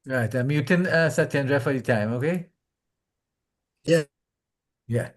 Right. I'm muting Satyendra for the time, okay? Yeah. Yeah.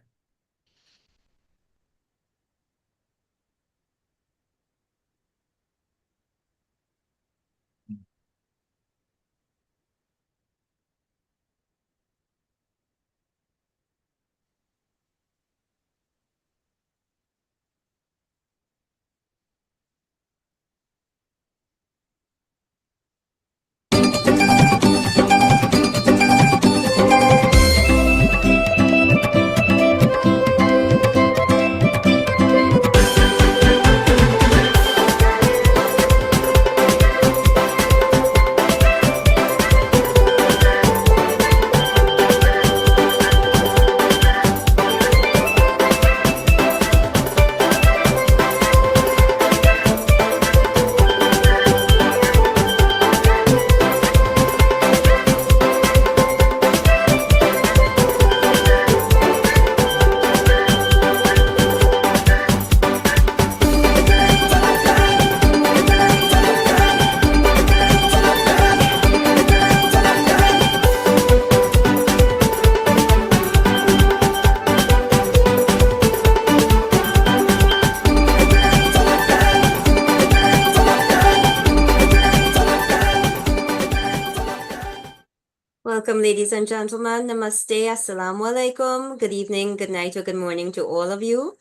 Welcome, ladies and gentlemen. Namaste, assalamu alaikum. Good evening, good night, or good morning to all of you.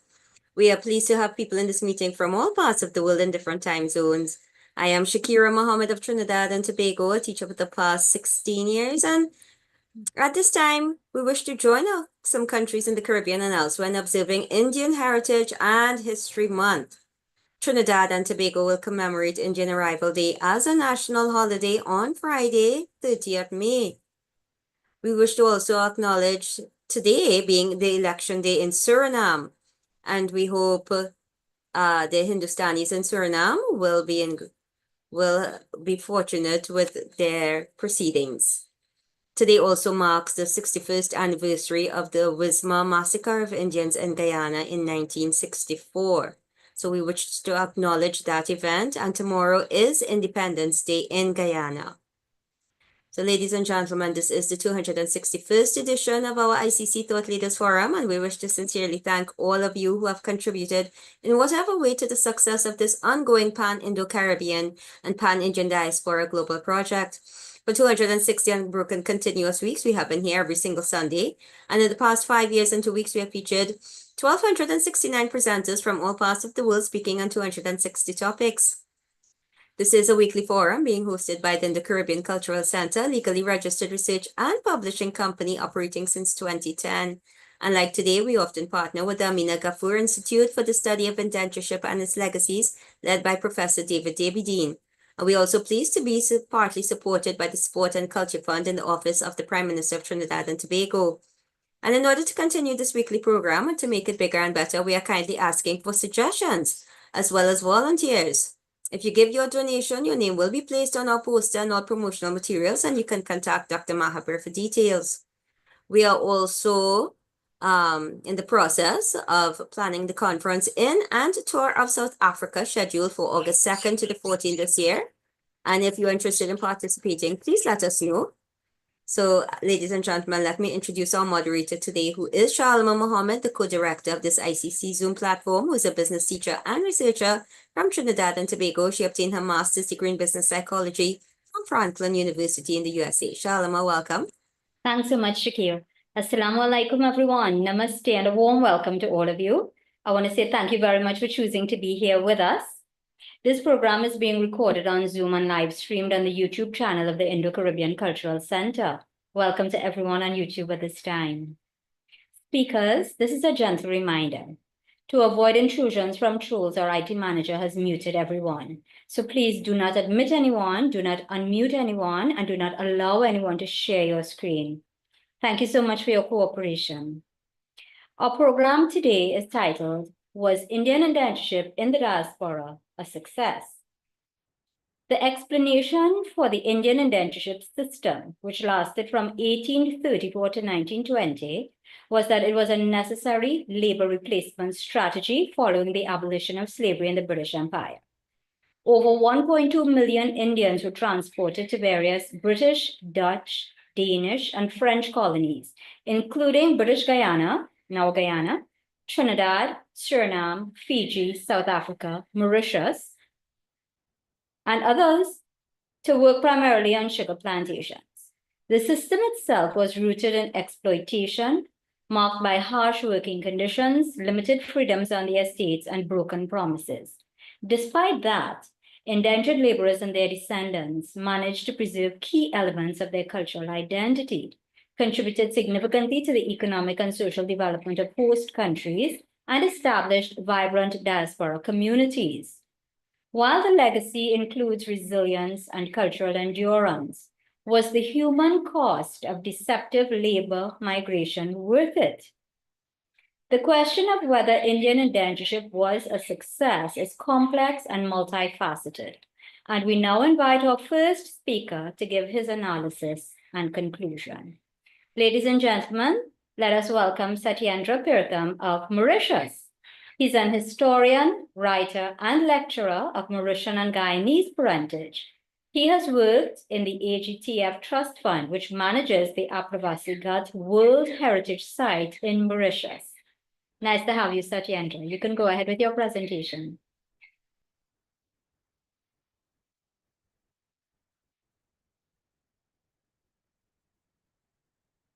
We are pleased to have people in this meeting from all parts of the world in different time zones. I am Shakira Mohammed of Trinidad and Tobago, a teacher for the past 16 years, and at this time, we wish to join some countries in the Caribbean and elsewhere in observing Indian Heritage and History Month. Trinidad and Tobago will commemorate Indian Arrival Day as a national holiday on Friday, 30th May. We wish to also acknowledge today being the election day in Suriname, and we hope the Hindustanis in Suriname will be fortunate with their proceedings. Today also marks the 61st anniversary of the Wisma massacre of Indians in Guyana in 1964. So we wish to acknowledge that event, and tomorrow is Independence Day in Guyana. So ladies and gentlemen, this is the 261st edition of our ICC Thought Leaders Forum, and we wish to sincerely thank all of you who have contributed in whatever way to the success of this ongoing Pan-Indo-Caribbean and Pan-Indian Diaspora Global Project. For 260 unbroken continuous weeks, we have been here every single Sunday, and in the past 5 years and 2 weeks, we have featured 1,269 presenters from all parts of the world speaking on 260 topics. This is a weekly forum being hosted by the Indo-Caribbean Cultural Center, legally registered research and publishing company operating since 2010. And like today, we often partner with the Amina Ghafoor Institute for the Study of Indentureship and its Legacies, led by Professor David Dean. And we are also pleased to be partly supported by the Sport and Culture Fund in the Office of the Prime Minister of Trinidad and Tobago. And in order to continue this weekly program and to make it bigger and better, we are kindly asking for suggestions as well as volunteers. If you give your donation, your name will be placed on our poster and all promotional materials, and you can contact Dr. Mahabir for details. We are also in the process of planning the conference in and tour of South Africa scheduled for August 2nd to the 14th this year. And if you're interested in participating, please let us know. So, ladies and gentlemen, let me introduce our moderator today, who is Shalima Mohammed, the co-director of this ICC Zoom platform, who is a business teacher and researcher from Trinidad and Tobago. She obtained her master's degree in business psychology from Franklin University in the USA. Shalima, welcome. Thanks so much, Shakir. Assalamu alaikum, everyone. Namaste and a warm welcome to all of you. I want to say thank you very much for choosing to be here with us. This program is being recorded on Zoom and live streamed on the YouTube channel of the Indo-Caribbean Cultural Center. Welcome to everyone on YouTube at this time. Speakers, this is a gentle reminder. To avoid intrusions from trolls, our IT manager has muted everyone. So please do not admit anyone, do not unmute anyone, and do not allow anyone to share your screen. Thank you so much for your cooperation. Our program today is titled, Was Indian Indentureship in the Diaspora a Success? The explanation for the Indian indentureship system, which lasted from 1834 to 1920, was that it was a necessary labor replacement strategy following the abolition of slavery in the British Empire. Over 1.2 million Indians were transported to various British, Dutch, Danish, and French colonies, including British Guyana, now Guyana, Trinidad, Suriname, Fiji, South Africa, Mauritius, and others, to work primarily on sugar plantations. The system itself was rooted in exploitation, marked by harsh working conditions, limited freedoms on the estates, and broken promises. Despite that, indentured laborers and their descendants managed to preserve key elements of their cultural identity, contributed significantly to the economic and social development of host countries, and established vibrant diaspora communities. While the legacy includes resilience and cultural endurance, was the human cost of deceptive labor migration worth it? The question of whether Indian indentureship was a success is complex and multifaceted, and we now invite our first speaker to give his analysis and conclusion. Ladies and gentlemen, let us welcome Satyendra Pirtham of Mauritius. He's an historian, writer, and lecturer of Mauritian and Guyanese parentage. He has worked in the AGTF Trust Fund, which manages the Apravasi Ghat World Heritage Site in Mauritius. Nice to have you, Satyendra. You can go ahead with your presentation.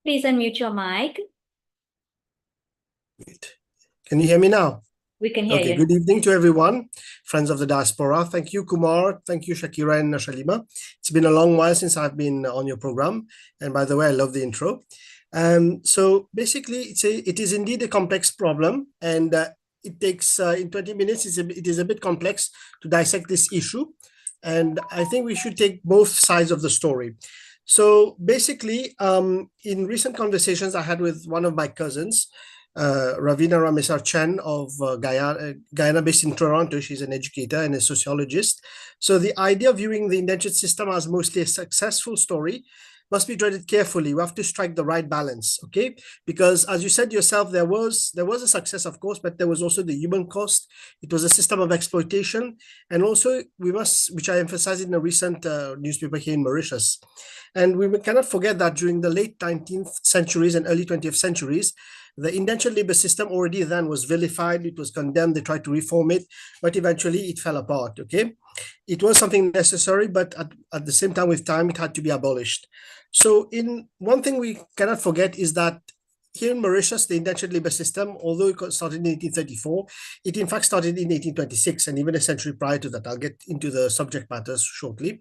Please unmute your mic. Can you hear me now? We can hear Okay, you. good evening to everyone, friends of the diaspora. Thank you, Kumar. Thank you, Shakira and Shalima. It's been a long while since I've been on your program. And by the way, I love the intro. So basically, it is indeed a complex problem. And it takes, in 20 minutes, it is a bit complex to dissect this issue. And I think we should take both sides of the story. So basically, in recent conversations I had with one of my cousins, Ravina Ramesar Chen of Guyana, based in Toronto. She's an educator and a sociologist. So the idea of viewing the indentured system as mostly a successful story must be treated carefully. We have to strike the right balance, okay? Because as you said yourself, there was a success, of course, but there was also the human cost. It was a system of exploitation. And also we must, which I emphasized in a recent newspaper here in Mauritius. And we cannot forget that during the late 19th centuries and early 20th centuries, the indentured labor system already then was vilified, it was condemned, they tried to reform it, but eventually it fell apart, okay? It was something necessary, but at the same time, with time, it had to be abolished. So one thing we cannot forget is that here in Mauritius, the indentured labor system, although it started in 1834, it in fact started in 1826 and even a century prior to that. I'll get into the subject matters shortly.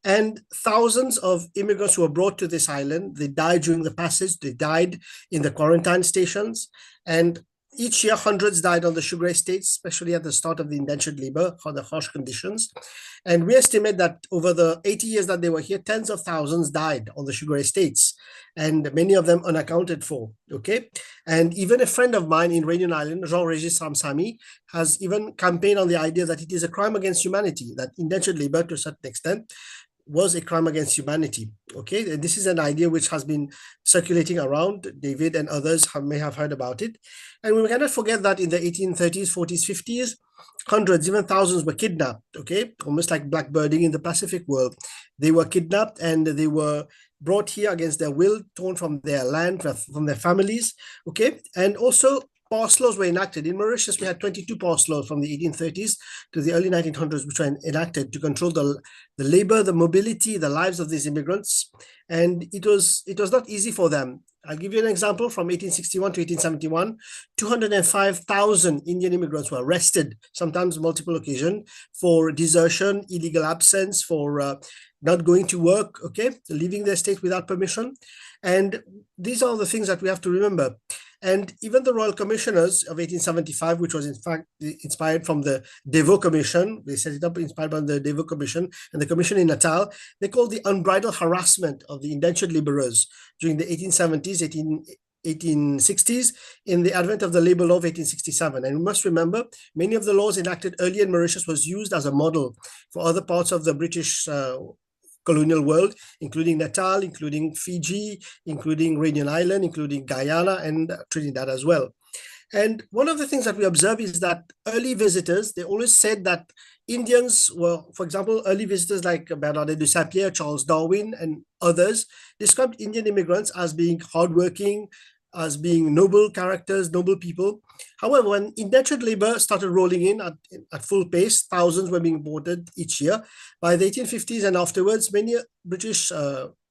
And thousands of immigrants who were brought to this island, they died during the passage, they died in the quarantine stations, and each year, hundreds died on the sugar estates, especially at the start of the indentured labor for the harsh conditions. And we estimate that over the 80 years that they were here, tens of thousands died on the sugar estates, and many of them unaccounted for, okay? And even a friend of mine in Réunion Island, Jean-Régis Ramsamy, has even campaigned on the idea that it is a crime against humanity, that indentured labor, to a certain extent, was a crime against humanity, okay? And this is an idea which has been circulating around. David and others may have heard about it. And we cannot forget that in the 1830s, 40s, 50s, hundreds, even thousands were kidnapped, okay? Almost like blackbirding in the Pacific world. They were kidnapped and they were brought here against their will, torn from their land, from their families, okay? And also pass laws were enacted. In Mauritius, we had 22 pass laws from the 1830s to the early 1900s, which were enacted to control the labor, the mobility, the lives of these immigrants. And it was not easy for them. I'll give you an example. From 1861 to 1871, 205,000 Indian immigrants were arrested, sometimes multiple occasions, for desertion, illegal absence, for not going to work, okay, leaving their state without permission. And these are the things that we have to remember. And even the Royal Commissioners of 1875, which was in fact inspired from the Devaux Commission, they set it up inspired by the Devaux Commission and the Commission in Natal, they called the unbridled harassment of the indentured laborers during the 1870s, 1860s, in the advent of the Labor Law of 1867. And we must remember, many of the laws enacted earlier in Mauritius was used as a model for other parts of the British colonial world, including Natal, including Fiji, including Réunion Island, including Guyana and Trinidad as well. And one of the things that we observe is that early visitors, they always said that Indians were, for example, early visitors like Bernard de Saint-Pierre, Charles Darwin, and others described Indian immigrants as being hardworking, as being noble characters, noble people. However, when indentured labor started rolling in at full pace, thousands were being imported each year. By the 1850s and afterwards, many British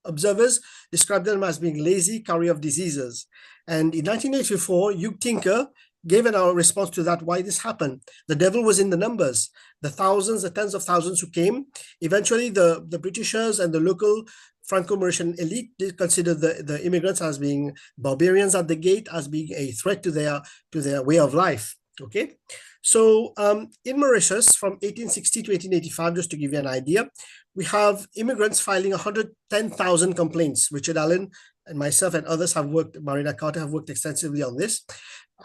observers described them as being lazy, carrier of diseases. And in 1984, Hugh Tinker gave our response to that, why this happened. The devil was in the numbers, the thousands, the tens of thousands who came. Eventually, the Britishers and the local Franco-Mauritian elite did consider the immigrants as being barbarians at the gate, as being a threat to their way of life. Okay, so in Mauritius from 1860 to 1885, just to give you an idea, we have immigrants filing 110,000 complaints. Richard Allen and myself and others have worked, Marina Carter have worked extensively on this.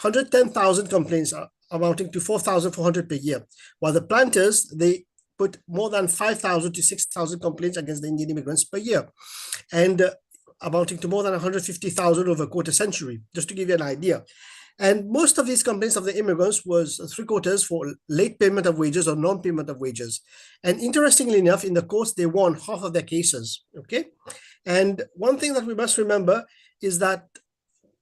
110,000 complaints are amounting to 4,400 per year, while the planters, they put more than 5,000 to 6,000 complaints against the Indian immigrants per year, and amounting to more than 150,000 over a quarter century, just to give you an idea. And most of these complaints of the immigrants was 3/4 for late payment of wages or non-payment of wages. And interestingly enough, in the courts, they won half of their cases, okay? And one thing that we must remember is that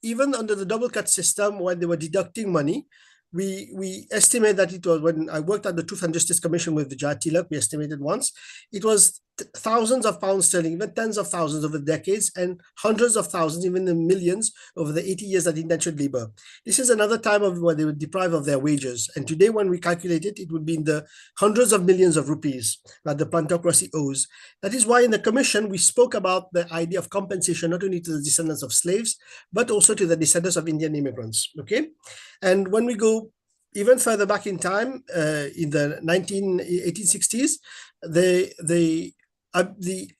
even under the double cut system, when they were deducting money, we estimate that it was, when I worked at the Truth and Justice Commission with Vijay Tilak, we estimated once, it was thousands of pounds sterling, even tens of thousands over decades, and hundreds of thousands, even in millions over the 80 years that indentured labor. This is another time of when they were deprived of their wages. And today, when we calculate it, it would be in the hundreds of millions of rupees that the plantocracy owes. That is why in the commission, we spoke about the idea of compensation, not only to the descendants of slaves, but also to the descendants of Indian immigrants, okay? And when we go even further back in time, in the 1860s, the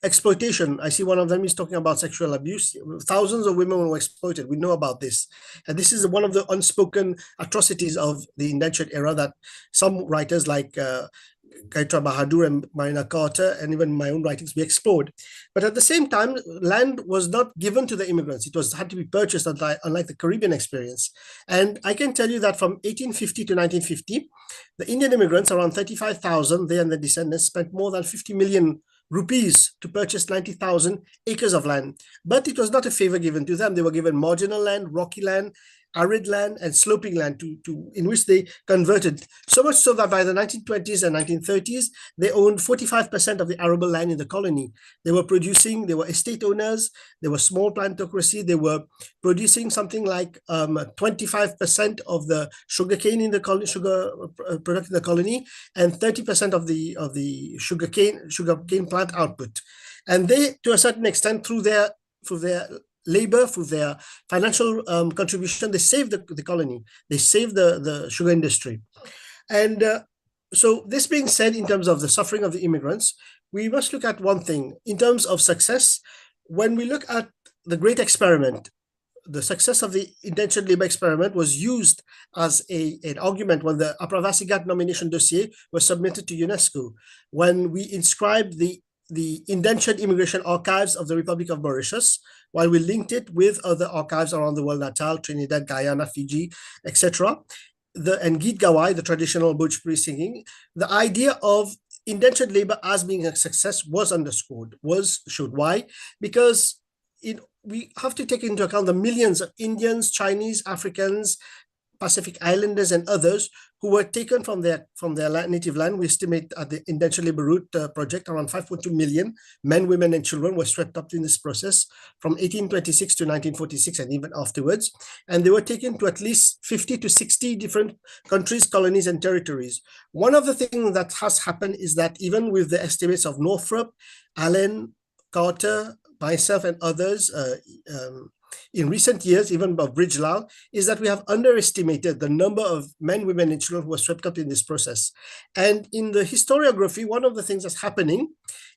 exploitation, I see one of them is talking about sexual abuse. Thousands of women were exploited. We know about this. And this is one of the unspoken atrocities of the indentured era that some writers like Gaitra Bahadur and Marina Carter, and even my own writings, we explored. But at the same time, land was not given to the immigrants. It had to be purchased, unlike the Caribbean experience. And I can tell you that from 1850 to 1950, the Indian immigrants, around 35,000, they and their descendants, spent more than 50 million rupees to purchase 90,000 acres of land. But it was not a favor given to them. They were given marginal land, rocky land, arid land, and sloping land in which they converted. So much so that by the 1920s and 1930s, they owned 45% of the arable land in the colony. They were producing, they were estate owners, they were small plantocracy, they were producing something like 25% of the sugarcane in the colony, sugar product in the colony, and 30% of the sugarcane plant output. And they, to a certain extent, through their labor, through their financial contribution, they saved the colony. They saved the sugar industry. And so this being said, in terms of the suffering of the immigrants, we must look at one thing. In terms of success, when we look at the Great Experiment, the success of the indentured labor experiment was used as an argument when the Apravasigat nomination dossier was submitted to UNESCO, when we inscribed the indentured immigration archives of the Republic of Mauritius, while we linked it with other archives around the world, Natal, Trinidad, Guyana, Fiji, etc. And Geet Gawai, the traditional Bhojpuri singing, the idea of indentured labor as being a success was underscored, was showed. Why? Because we have to take into account the millions of Indians, Chinese, Africans, Pacific Islanders, and others who were taken from their native land. We estimate at the Indentured Labor Route project around 5.2 million men, women, and children were swept up in this process from 1826 to 1946 and even afterwards. And they were taken to at least 50 to 60 different countries, colonies, and territories. One of the things that has happened is that even with the estimates of Northrop, Allen, Carter, myself, and others, in recent years, even of Bridgelal, is that we have underestimated the number of men, women, and children who were swept up in this process. And in the historiography, one of the things that's happening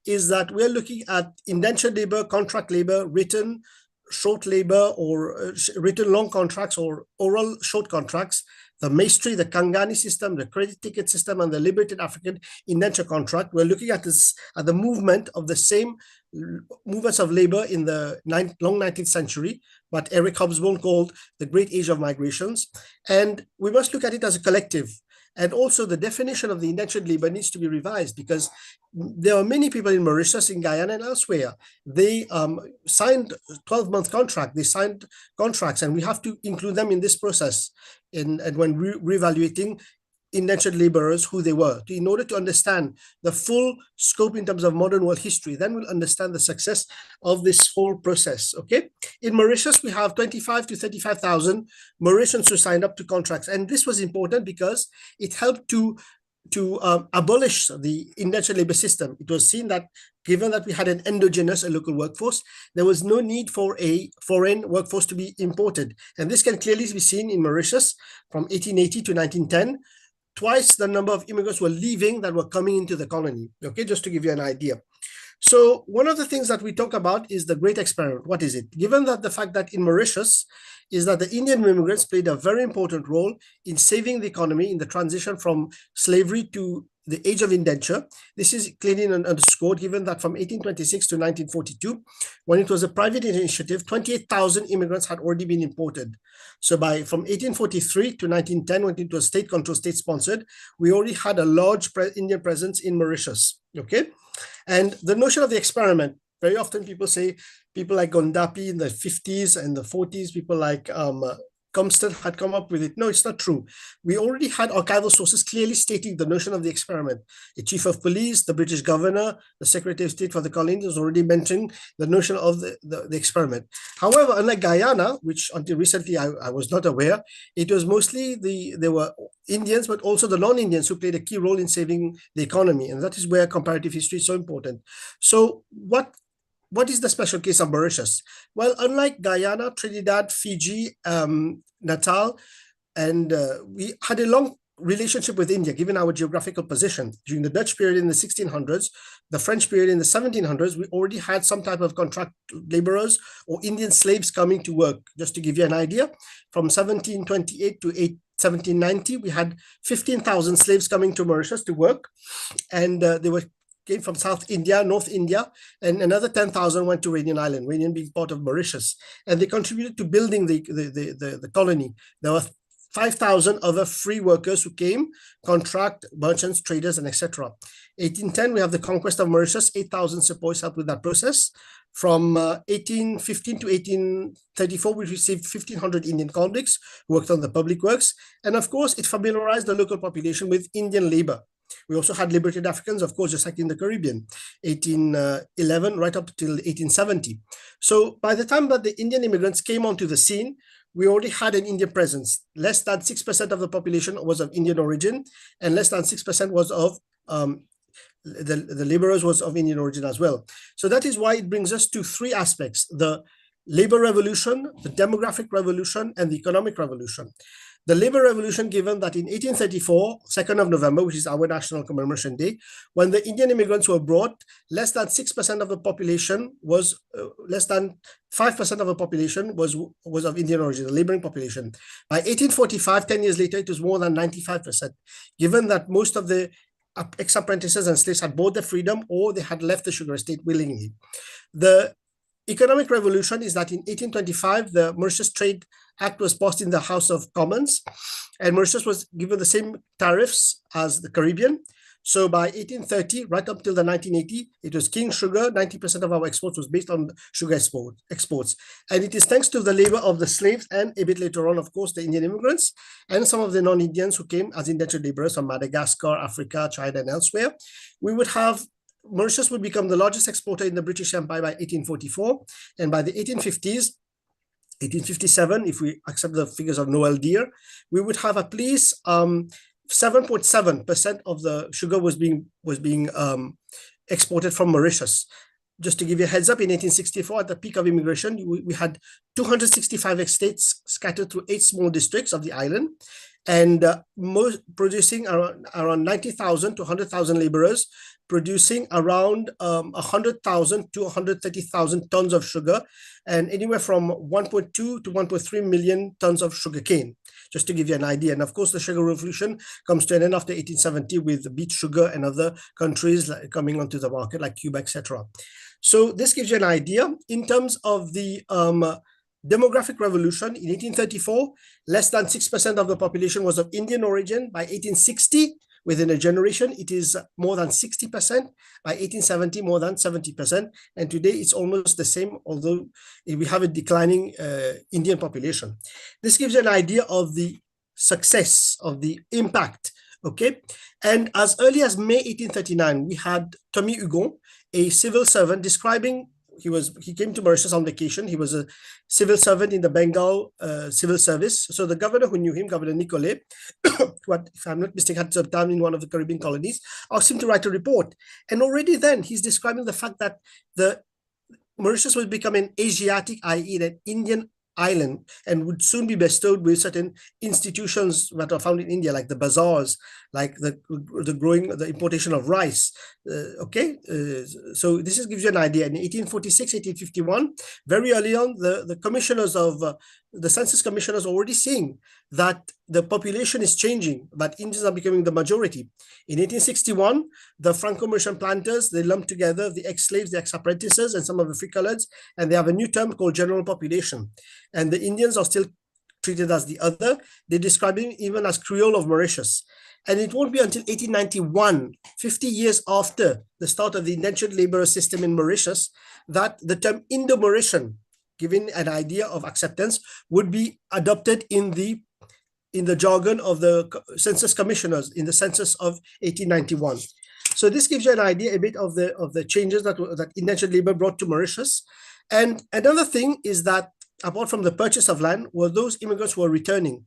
is that we're looking at indentured labor, contract labor, written short labor, or written long contracts, or oral short contracts, the Maestri, the Kangani system, the credit ticket system, and the liberated African indenture contract. We're looking at this at the movement of the same movements of labor in the long 19th century, what Eric Hobsbawm called the Great Age of Migrations. And we must look at it as a collective. And also the definition of the indentured labor needs to be revised, because there are many people in Mauritius, in Guyana, and elsewhere. They signed 12-month contract. They signed contracts, and we have to include them in this process and when reevaluating indentured laborers, who they were, in order to understand the full scope in terms of modern world history. Then we'll understand the success of this whole process. Okay, in Mauritius, we have 25 to 35,000 Mauritians who signed up to contracts, and this was important because it helped to abolish the indentured labor system. It was seen that given that we had an endogenous, a local workforce, there was no need for a foreign workforce to be imported. And this can clearly be seen in Mauritius from 1880 to 1910. Twice the number of immigrants were leaving that were coming into the colony, okay, just to give you an idea. So one of the things that we talk about is the Great Experiment. What is it? Given that the fact that in Mauritius is that the Indian immigrants played a very important role in saving the economy in the transition from slavery to the age of indenture. This is clearly underscored given that from 1826 to 1942, when it was a private initiative, 28,000 immigrants had already been imported. So from 1843 to 1910, when it was state-controlled, state-sponsored, we already had a large Indian presence in Mauritius, okay? And the notion of the experiment, very often people say, people like Gondapi in the 50s and the 40s, people like Comston had come up with it. No, it's not true. We already had archival sources clearly stating the notion of the experiment. The chief of police, the British governor, the secretary of state for the colonies was already mentioning the notion of the experiment. However, unlike Guyana, which until recently I was not aware, it was mostly there were Indians, but also the non-Indians who played a key role in saving the economy. And that is where comparative history is so important. So what is the special case of Mauritius? Well, unlike Guyana, Trinidad, Fiji, Natal, and we had a long relationship with India, given our geographical position. During the Dutch period in the 1600s, the French period in the 1700s, we already had some type of contract laborers or Indian slaves coming to work. Just to give you an idea, from 1728 to 1790, we had 15,000 slaves coming to Mauritius to work, and they came from South India, North India, and another 10,000 went to Réunion Island, Réunion being part of Mauritius, and they contributed to building the colony. There were 5,000 other free workers who came, contract, merchants, traders, and etc. 1810, we have the conquest of Mauritius, 8,000 sepoys helped with that process. From 1815 to 1834, we received 1,500 Indian convicts who worked on the public works. And of course, it familiarized the local population with Indian labor. We also had liberated Africans, of course, just like in the Caribbean, 1811 right up till 1870. So by the time that the Indian immigrants came onto the scene, we already had an Indian presence. Less than 6% of the population was of Indian origin, and less than 6% was of the laborers was of Indian origin as well. So that is why it brings us to three aspects: the labor revolution, the demographic revolution, and the economic revolution. The labor revolution, given that in 1834, 2nd of November, which is our National Commemoration Day, when the Indian immigrants were brought, less than 6% of the population was, less than 5% of the population was of Indian origin, the laboring population. By 1845, 10 years later, it was more than 95%, given that most of the ex-apprentices and slaves had bought their freedom or they had left the sugar estate willingly. The economic revolution is that in 1825, the Mauritius Trade Act was passed in the House of Commons, and Mauritius was given the same tariffs as the Caribbean. So by 1830, right up till the 1980, it was king sugar. 90% of our exports was based on sugar exports. And it is thanks to the labor of the slaves and a bit later on, of course, the Indian immigrants and some of the non-Indians who came as indentured laborers from Madagascar, Africa, China, and elsewhere. Mauritius would become the largest exporter in the British Empire by 1844. And by the 1850s, 1857, if we accept the figures of Noel Deer, we would have at least 7.7% of the sugar was being exported from Mauritius. Just to give you a heads up, in 1864, at the peak of immigration, we had 265 estates scattered through 8 small districts of the island. and producing around 90,000 to 100,000 laborers, producing around 100,000 to 130,000 tons of sugar, and anywhere from 1.2 to 1.3 million tons of sugarcane, just to give you an idea. And of course, the sugar revolution comes to an end after 1870 with beet sugar and other countries coming onto the market like Cuba, etc. So this gives you an idea in terms of the demographic revolution. In 1834, less than 6% of the population was of Indian origin. By 1860, within a generation, it is more than 60%. By 1870, more than 70%. And today it's almost the same, although we have a declining Indian population. This gives you an idea of the success, of the impact, okay? And as early as May 1839, we had Tommy Hugon, a civil servant, describing he came to Mauritius on vacation. He was a civil servant in the Bengal civil service. So the governor who knew him, Governor Nicolet, who had, if I'm not mistaken, had some time in one of the Caribbean colonies, asked him to write a report. And already then he's describing the fact that the Mauritius will become an Asiatic, i.e. an Indian island, and would soon be bestowed with certain institutions that are found in India, like the bazaars, like the importation of rice. So this gives you an idea. In 1846, 1851, very early on, the commissioners of the census commissioners already seeing that the population is changing, but Indians are becoming the majority. In 1861, the Franco-Mauritian planters, they lumped together the ex-slaves, the ex-apprentices, and some of the free coloreds, and they have a new term called general population. And the Indians are still treated as the other. They describe him even as Creole of Mauritius. And it won't be until 1891, 50 years after the start of the indentured laborer system in Mauritius, that the term Indo-Mauritian, giving an idea of acceptance, would be adopted in the jargon of the census commissioners in the census of 1891. So this gives you an idea a bit of the changes that indentured labor brought to Mauritius. And another thing is that apart from the purchase of land, were those immigrants who were returning.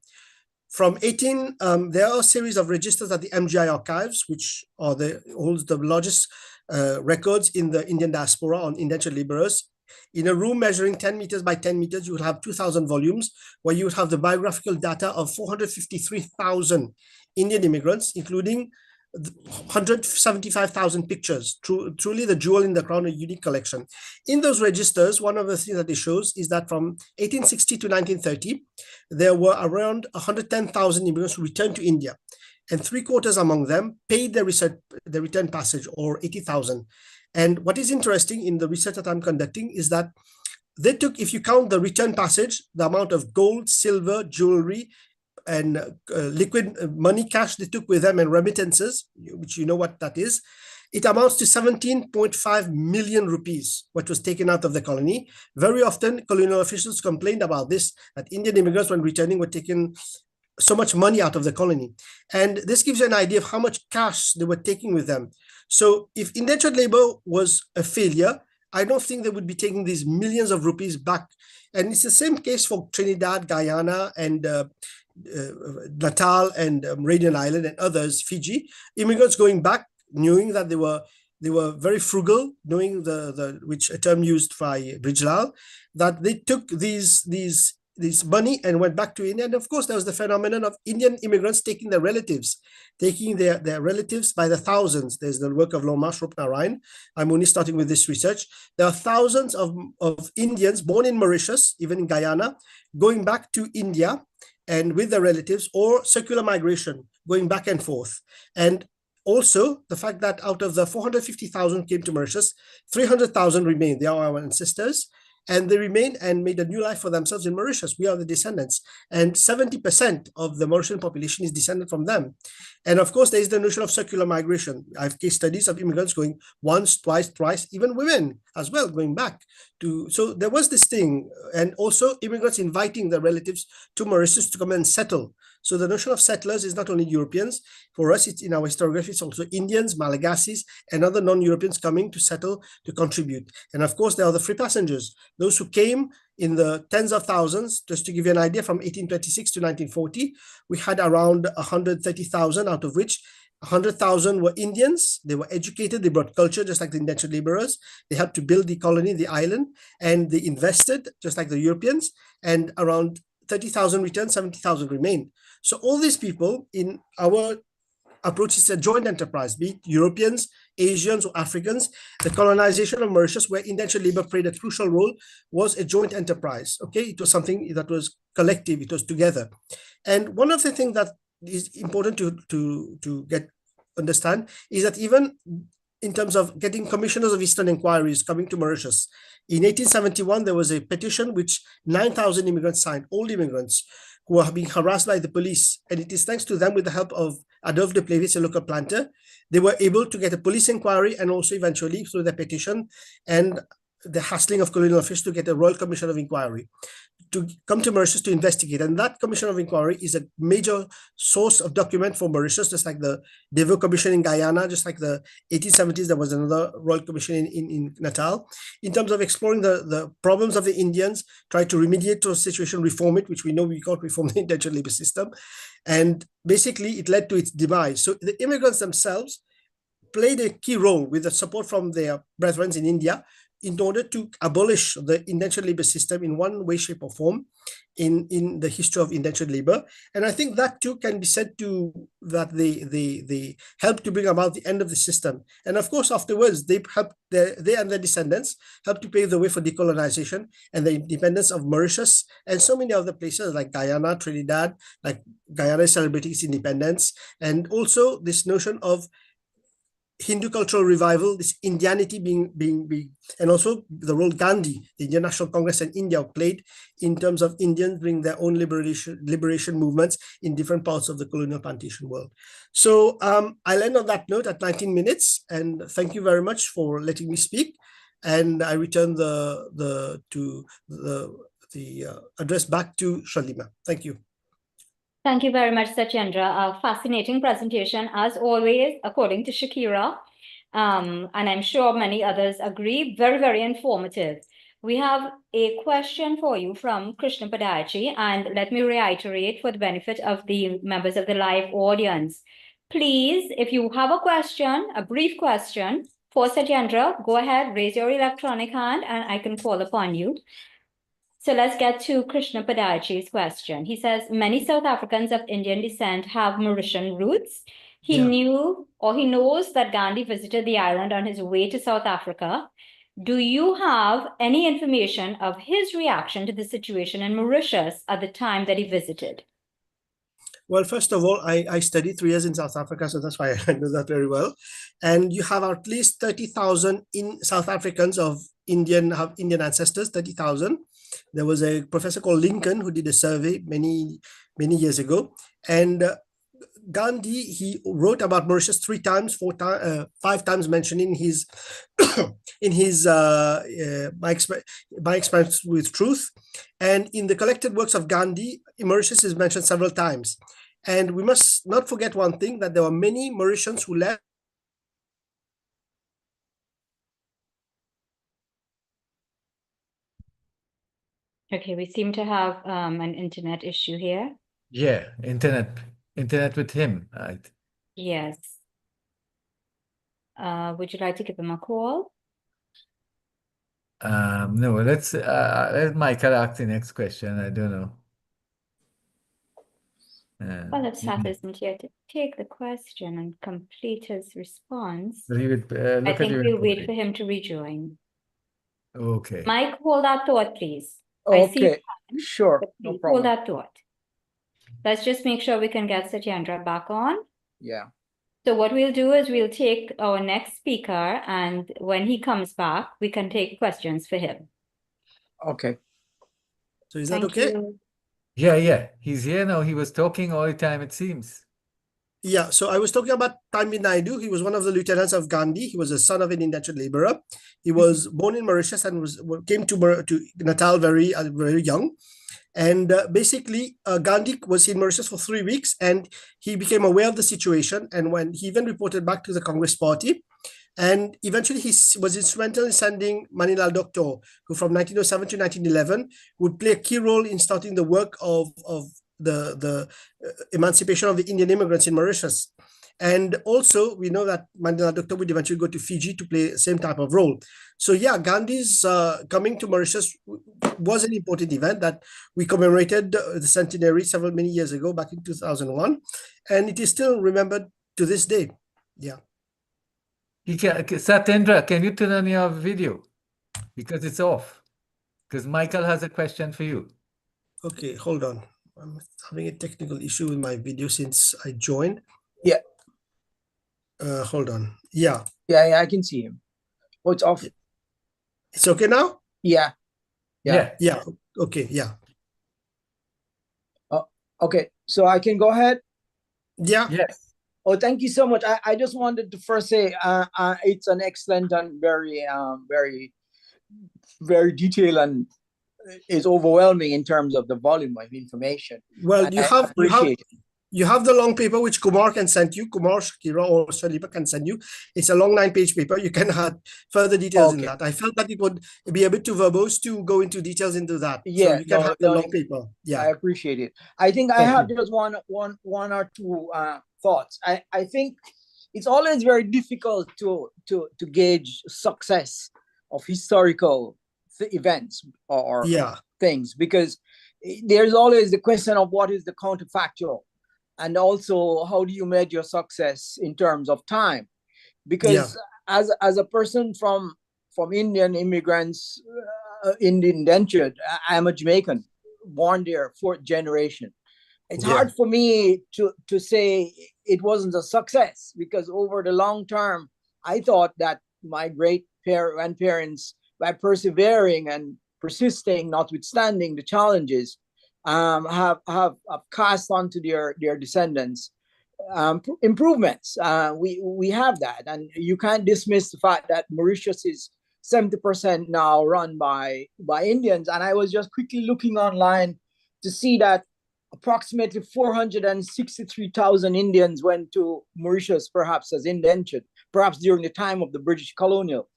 From there are a series of registers at the MGI archives, which holds the largest records in the Indian diaspora on indentured laborers. In a room measuring 10 meters by 10 meters, you would have 2,000 volumes, where you would have the biographical data of 453,000 Indian immigrants, including 175,000 pictures. Truly the jewel in the crown, a unique collection. In those registers, one of the things that it shows is that from 1860 to 1930, there were around 110,000 immigrants who returned to India, and 3/4 among them paid the return passage, or 80,000. And what is interesting in the research that I'm conducting is that they took, if you count the return passage, the amount of gold, silver, jewelry, and liquid money cash they took with them, and remittances, which you know what that is, it amounts to 17.5 million rupees, what was taken out of the colony. Very often, colonial officials complained about this, that Indian immigrants, when returning, were taking so much money out of the colony. And this gives you an idea of how much cash they were taking with them. So if indentured labor was a failure, I don't think they would be taking these millions of rupees back. And it's the same case for Trinidad, Guyana, and Natal, and Radian Island, and others, Fiji. Immigrants going back, knowing that they were very frugal, knowing which a term used by Brijlal, that they took these money and went back to India. And of course, there was the phenomenon of Indian immigrants taking their relatives by the thousands. There's the work of Lomash Rupnarayan. I'm only starting with this research. There are thousands of Indians born in Mauritius, even in Guyana, going back to India and with their relatives, or circular migration, going back and forth. And also the fact that out of the 450,000 came to Mauritius, 300,000 remained. They are our ancestors, and they remained and made a new life for themselves in Mauritius. We are the descendants, and 70% of the Mauritian population is descended from them. And of course, there is the notion of circular migration. I have case studies of immigrants going once, twice, thrice, even women as well, going back to. So there was this thing, and also immigrants inviting their relatives to Mauritius to come and settle. So the notion of settlers is not only Europeans. For us, it's in our historiography, it's also Indians, Malagasi's, and other non-Europeans coming to settle, to contribute. And of course, there are the free passengers, those who came in the tens of thousands. Just to give you an idea, from 1826 to 1940, we had around 130,000, out of which 100,000 were Indians. They were educated, they brought culture, just like the indentured laborers. They helped to build the colony, the island, and they invested, just like the Europeans. And around 30,000 returned, 70,000 remained. So all these people in our approach is a joint enterprise, be it Europeans, Asians, or Africans. The colonization of Mauritius, where indentured labor played a crucial role, was a joint enterprise. Okay, it was something that was collective, it was together. And one of the things that is important to understand is that even in terms of getting commissioners of Eastern inquiries coming to Mauritius, in 1871, there was a petition which 9,000 immigrants signed, old immigrants, who are being harassed by the police. And it is thanks to them, with the help of Adolphe de Plevis, a local planter, they were able to get a police inquiry, and also eventually through the petition and the hassling of colonial officials to get a Royal Commission of Inquiry to come to Mauritius to investigate. And that Commission of Inquiry is a major source of document for Mauritius, just like the Devaux Commission in Guyana, just like the 1870s, there was another Royal Commission in Natal, in terms of exploring the problems of the Indians, try to remediate the situation, reform it, which we know we can't reform the indentured labor system. And basically it led to its demise. So the immigrants themselves played a key role with the support from their brethren in India in order to abolish the indentured labor system in one way, shape, or form in the history of indentured labor. And I think that too can be said to that they helped to bring about the end of the system. And of course, afterwards, they and their descendants helped to pave the way for decolonization and the independence of Mauritius and so many other places like Guyana, Trinidad, like Guyana is celebrating its independence. And also this notion of Hindu cultural revival, this Indianity being, and also the role Gandhi, the Indian National Congress and India played in terms of Indians bringing their own liberation movements in different parts of the colonial plantation world. So I'll end on that note at 19 minutes, and thank you very much for letting me speak. And I return the address back to Shalima. Thank you. Thank you very much, Satyendra. A fascinating presentation, as always, according to Shakira. And I'm sure many others agree. Very, very informative. We have a question for you from Krishna Padachi, and let me reiterate for the benefit of the members of the live audience. Please, if you have a question, a brief question for Satyendra, go ahead, raise your electronic hand, and I can call upon you. So let's get to Krishna Padachi's question. He says, many South Africans of Indian descent have Mauritian roots. He knows that Gandhi visited the island on his way to South Africa. Do you have any information of his reaction to the situation in Mauritius at the time that he visited? Well, first of all, I studied 3 years in South Africa, so that's why I know that very well. And you have at least 30,000 in South Africans have Indian ancestors, 30,000. There was a professor called Lincoln who did a survey many years ago, and Gandhi, he wrote about Mauritius 3 times, 5 times mentioning his in his My Experience with Truth, and in the collected works of Gandhi, Mauritius is mentioned several times. And we must not forget one thing, that there were many Mauritians who left. Okay, we seem to have an internet issue here. Yeah, internet with him, right? Yes. Would you like to give him a call? No, let Michael ask the next question. I don't know. Well, if Sat isn't here to take the question and complete his response, But he would I look at think your we'll wait recording. for him to rejoin. Okay. Mike, hold that thought, please. I see Okay, sure, but no please hold problem. that thought. Let's just make sure we can get Satyendra back on. Yeah, So what we'll do is we'll take our next speaker, and when he comes back, we can take questions for him. okay. So is that Thank okay? you. Yeah. He's here now. He was talking all the time, it seems. Yeah, so I was talking about Tanvi Naidu. He was one of the lieutenants of Gandhi. He was a son of an indentured laborer. He was born in Mauritius and came to Natal very young. And basically, Gandhi was in Mauritius for 3 weeks, and he became aware of the situation. And when he even reported back to the Congress Party, and eventually he was instrumental in sending Manilal Doctor, who from 1907 to 1911 would play a key role in starting the work of the emancipation of the Indian immigrants in Mauritius. And also, we know that Mandela Doctor would eventually go to Fiji to play the same type of role. So yeah, Gandhi's coming to Mauritius was an important event that we commemorated the centenary many years ago, back in 2001. And it is still remembered to this day. Yeah. Satendra, can you turn on your video? Because it's off. Because Michael has a question for you. Okay, hold on. I'm having a technical issue with my video since I joined. Yeah. Hold on. Yeah. Yeah, I can see him. Oh, it's off. It's okay now? Yeah. Yeah. Yeah. Okay. Yeah. Okay, so I can go ahead. Yeah. Yes. Oh, thank you so much. I just wanted to first say it's an excellent and very very detailed, and is overwhelming in terms of the volume of information. Well, And I appreciate it. You have the long paper which Kumar can send you. Kumar, Shakira, or Shaliba can send you. It's a long 9-page paper. You can add further details in Okay. that. I felt that it would be a bit too verbose to go into details into that. Yeah, So you can no, have the no, long paper. I Yeah. appreciate it. I think I Thank have you. just one or two thoughts. I think it's always very difficult to gauge success of historical events or Yeah. things, because there's always the question of what is the counterfactual, and also how do you measure success in terms of time? Because as a person from Indian immigrants, Indian indentured, I am a Jamaican, born there, 4th generation. It's hard for me to say it wasn't a success, because over the long term, I thought that my great grandparents, by persevering and persisting, notwithstanding the challenges, have cast onto their descendants improvements. We have that, and you can't dismiss the fact that Mauritius is 70% now run by Indians. And I was just quickly looking online to see that approximately 463,000 Indians went to Mauritius, perhaps as indentured, perhaps during the time of the British colonial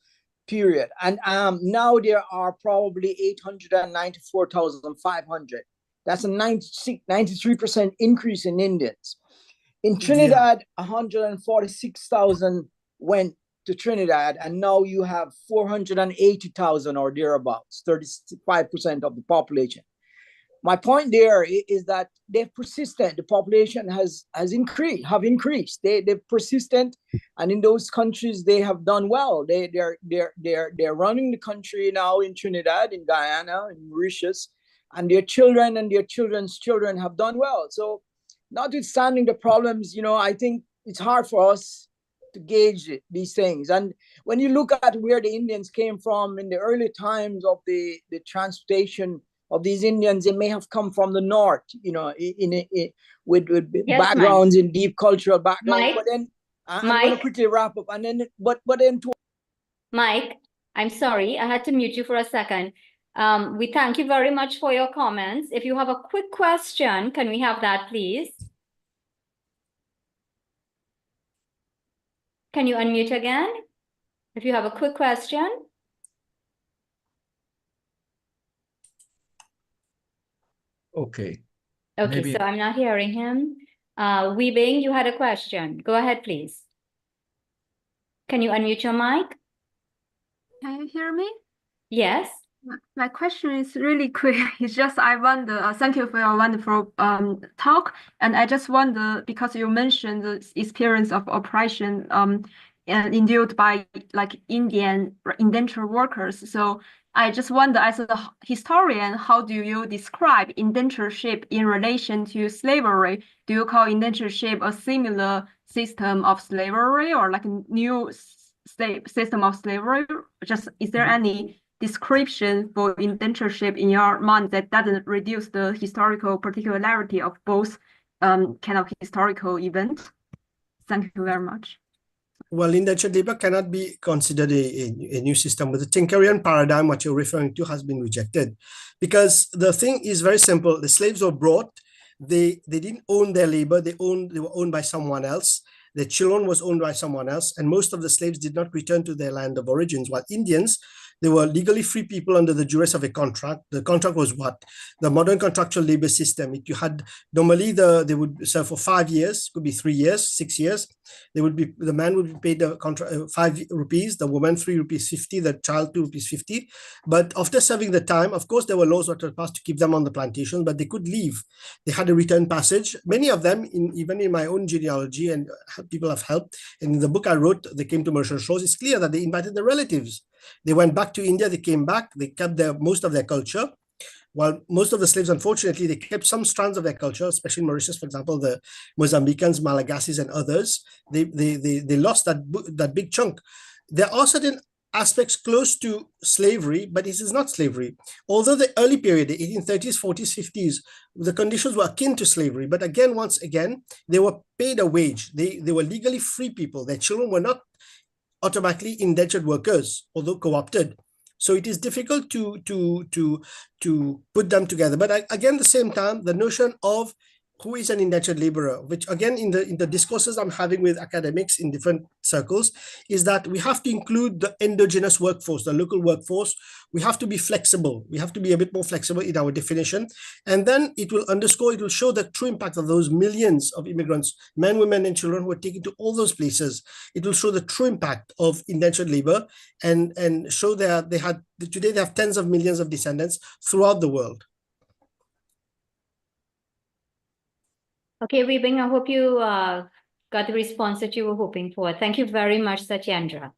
period. And now there are probably 894,500. That's a 93% increase in Indians. In Trinidad, 146,000 went to Trinidad, and now you have 480,000 or thereabouts, 35% of the population. My point there is that they've persistent. The population has increased. They're persistent, and in those countries they have done well. They're running the country now in Trinidad, in Guyana, in Mauritius, and their children and their children's children have done well. So, notwithstanding the problems, I think it's hard for us to gauge these things. And when you look at where the Indians came from in the early times of the transportation of these Indians, they may have come from the north, with Yes, backgrounds in deep cultural backgrounds. Mike? But then I'm Mike? going to quickly wrap up. And then, but then Mike, I'm sorry, I had to mute you for a second. We thank you very much for your comments. If you have a quick question, can we have that, please? Can you unmute again? If you have a quick question. Okay. Okay, Maybe- so I'm not hearing him. Weebing, you had a question. Go ahead, please. Can you unmute your mic? Can you hear me? Yes. My question is really quick. It's just I wonder, thank you for your wonderful talk. And I just wonder, because you mentioned the experience of oppression endured by like Indian indentured workers. So I just wonder, as a historian, how do you describe indentureship in relation to slavery? Do you call indentureship a similar system of slavery, or like a new system of slavery? Just is there any description for indentureship in your mind that doesn't reduce the historical particularity of both kind of historical events? Thank you very much. Well, indentured labor cannot be considered a new system, but the Tinkerian paradigm, what you're referring to, has been rejected. Because the thing is very simple. The slaves were brought, they didn't own their labor, they were owned by someone else. Their children was owned by someone else, and most of the slaves did not return to their land of origins, while Indians, They were legally free people under the duress of a contract. The contract was what? The modern contractual labor system. You had normally they would serve for 5 years, could be 3 years, 6 years. The man would be paid the contract 5 rupees, the woman 3 rupees 50, the child 2 rupees 50. But after serving the time, of course, there were laws that were passed to keep them on the plantation, but they could leave. They had a return passage. Many of them, even in my own genealogy, and people have helped. And in the book I wrote, They Came to Mauritian Shores, it's clear that they invited their relatives. They went back to India, they came back, they kept most of their culture. While most of the slaves, unfortunately, they kept some strands of their culture, especially in Mauritius, for example, the Mozambicans, Malagasis, and others. They lost that big chunk. There are certain aspects close to slavery, but this is not slavery. Although the early period, the 1830s, 40s, 50s, the conditions were akin to slavery. But again, once again, they were paid a wage. They were legally free people. Their children were not automatically indentured workers, although co-opted. So it is difficult to put them together. But again, at the same time, the notion of who is an indentured laborer, which again, in the discourses I'm having with academics in different circles, is that we have to include the endogenous workforce, the local workforce. We have to be flexible. We have to be a bit more flexible in our definition. And then it will show the true impact of those millions of immigrants, men, women, and children who are taken to all those places. It will show the true impact of indentured labor and show that today they have tens of millions of descendants throughout the world. Okay, Weebing, I hope you got the response that you were hoping for. Thank you very much, Satyendra.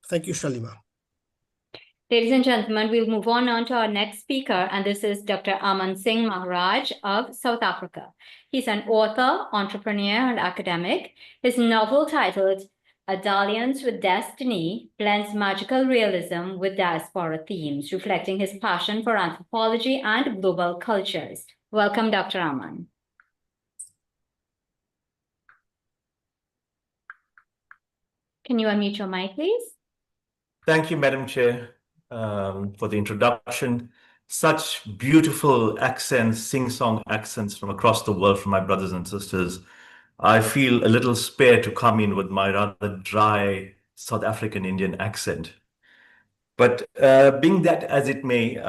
Thank you, Shalima. Ladies and gentlemen, we'll move on to our next speaker, and this is Dr. Aman Singh Maharaj of South Africa. He's an author, entrepreneur, and academic. His novel titled A Dalliance with Destiny blends magical realism with diaspora themes, reflecting his passion for anthropology and global cultures. Welcome, Dr. Aman. Can you unmute your mic, please? Thank you, Madam Chair, for the introduction. Such beautiful accents, sing-song accents from across the world from my brothers and sisters. I feel a little spare to come in with my rather dry South African Indian accent. But being that as it may,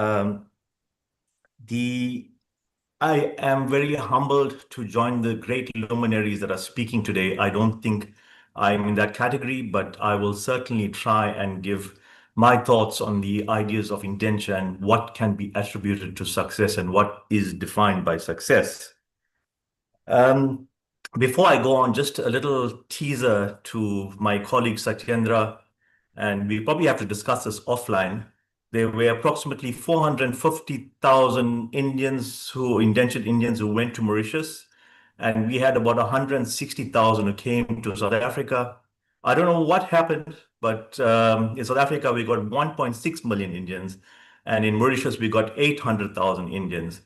I am very humbled to join the great luminaries that are speaking today. I don't think I'm in that category, but I will certainly try and give my thoughts on the ideas of indenture and what can be attributed to success and what is defined by success. Before I go on, just a little teaser to my colleague Satyendra, and we probably have to discuss this offline. There were approximately 450,000 indentured Indians who went to Mauritius, and we had about 160,000 who came to South Africa. I don't know what happened, but in South Africa, we got 1.6 million Indians, and in Mauritius, we got 800,000 Indians.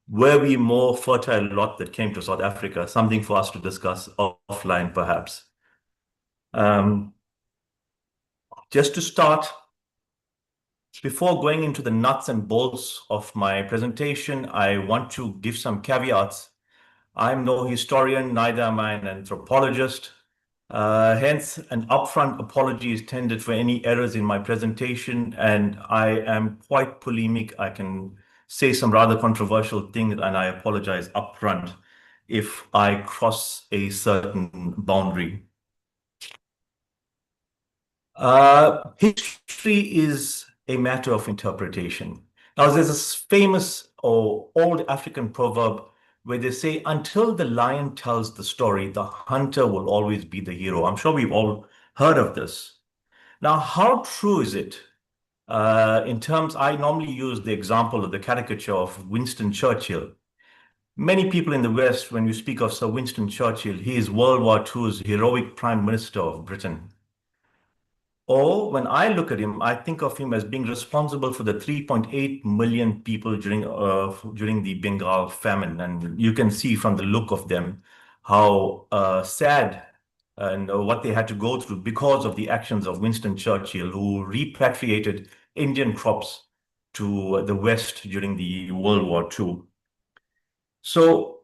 Were we more fertile lot that came to South Africa? Something for us to discuss offline, perhaps. Just to start, before going into the nuts and bolts of my presentation, I want to give some caveats. I'm no historian, neither am I an anthropologist. Hence, an upfront apology is tendered for any errors in my presentation, and I am quite polemic. I can say some rather controversial things, and I apologize upfront if I cross a certain boundary. History is a matter of interpretation. Now, there's this famous or old African proverb where they say, until the lion tells the story, the hunter will always be the hero. I'm sure we've all heard of this. Now, how true is it? In terms, I normally use the example of the caricature of Winston Churchill. Many people in the West, when you speak of Sir Winston Churchill, he is World War II's heroic Prime Minister of Britain. Or when I look at him, I think of him as being responsible for the 3.8 million people during the Bengal famine. And you can see from the look of them how sad and what they had to go through because of the actions of Winston Churchill, who repatriated Indian crops to the West during the World War II. So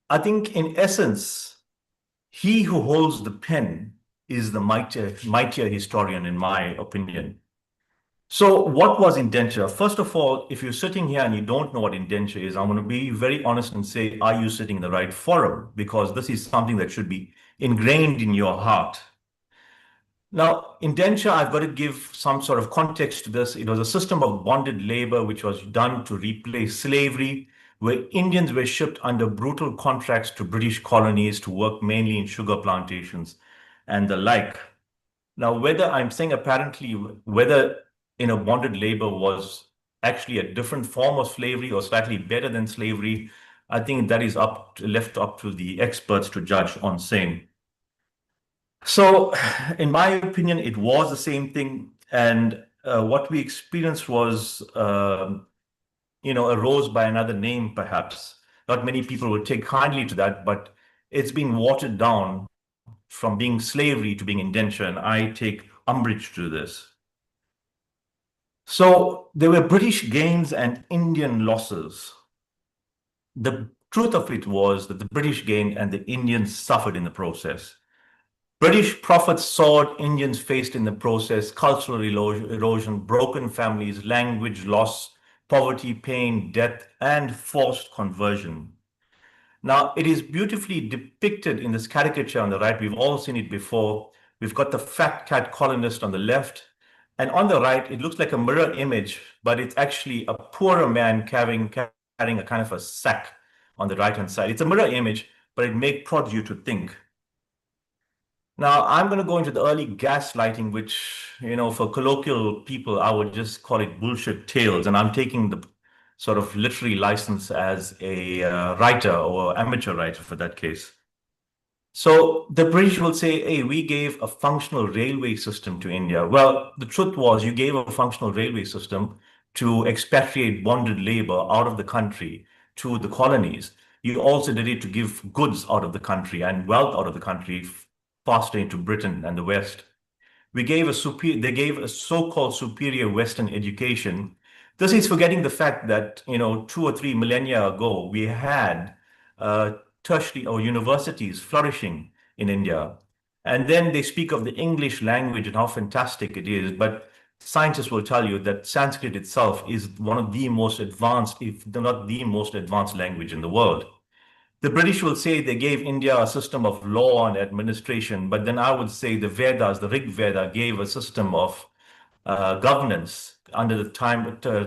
I think in essence, he who holds the pen is the mightier historian, in my opinion. So what was indenture? First of all, if you're sitting here and you don't know what indenture is, I'm going to be very honest and say, are you sitting in the right forum? Because this is something that should be ingrained in your heart. Now, indenture, I've got to give some sort of context to this. It was a system of bonded labor which was done to replace slavery, where Indians were shipped under brutal contracts to British colonies to work mainly in sugar plantations and the like. Now, whether I'm saying apparently whether bonded labor was actually a different form of slavery or slightly better than slavery, I think that is left up to the experts to judge on same. So, in my opinion, it was the same thing, and what we experienced was, arose by another name, perhaps. Not many people would take kindly to that, but it's been watered down from being slavery to being indenture, and I take umbrage to this. So there were British gains and Indian losses. The truth of it was that the British gained and the Indians suffered in the process. British profits soared, Indians faced in the process cultural erosion, broken families, language loss, poverty, pain, death, and forced conversion. Now, it is beautifully depicted in this caricature on the right. We've all seen it before. We've got the fat cat colonist on the left. And on the right, it looks like a mirror image, but it's actually a poorer man carrying a kind of a sack on the right-hand side. It's a mirror image, but it may prod you to think. Now, I'm going to go into the early gaslighting, which, for colloquial people, I would just call it bullshit tales. And I'm taking the sort of literary license as a writer or amateur writer for that case. So the British will say, hey, we gave a functional railway system to India. Well, the truth was you gave a functional railway system to expatriate bonded labor out of the country to the colonies. You also did it to give goods out of the country and wealth out of the country faster into Britain and the West. They gave a so-called superior Western education. This is forgetting the fact that, 2 or 3 millennia ago, we had tertiary or universities flourishing in India. And then they speak of the English language and how fantastic it is. But scientists will tell you that Sanskrit itself is one of the most advanced, if not the most advanced language in the world. The British will say they gave India a system of law and administration, but then I would say the Vedas, the Rig Veda, gave a system of governance under the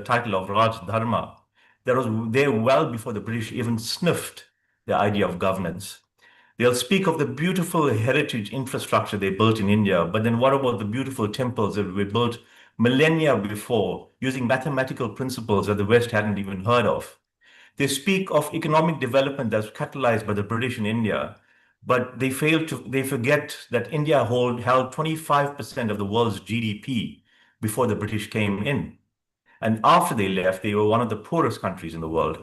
title of Raj Dharma. They well before the British even sniffed the idea of governance. They'll speak of the beautiful heritage infrastructure they built in India, but then what about the beautiful temples that were built millennia before using mathematical principles that the West hadn't even heard of? They speak of economic development that's catalyzed by the British in India, but they forget that India held 25% of the world's GDP before the British came in. And after they left, they were one of the poorest countries in the world.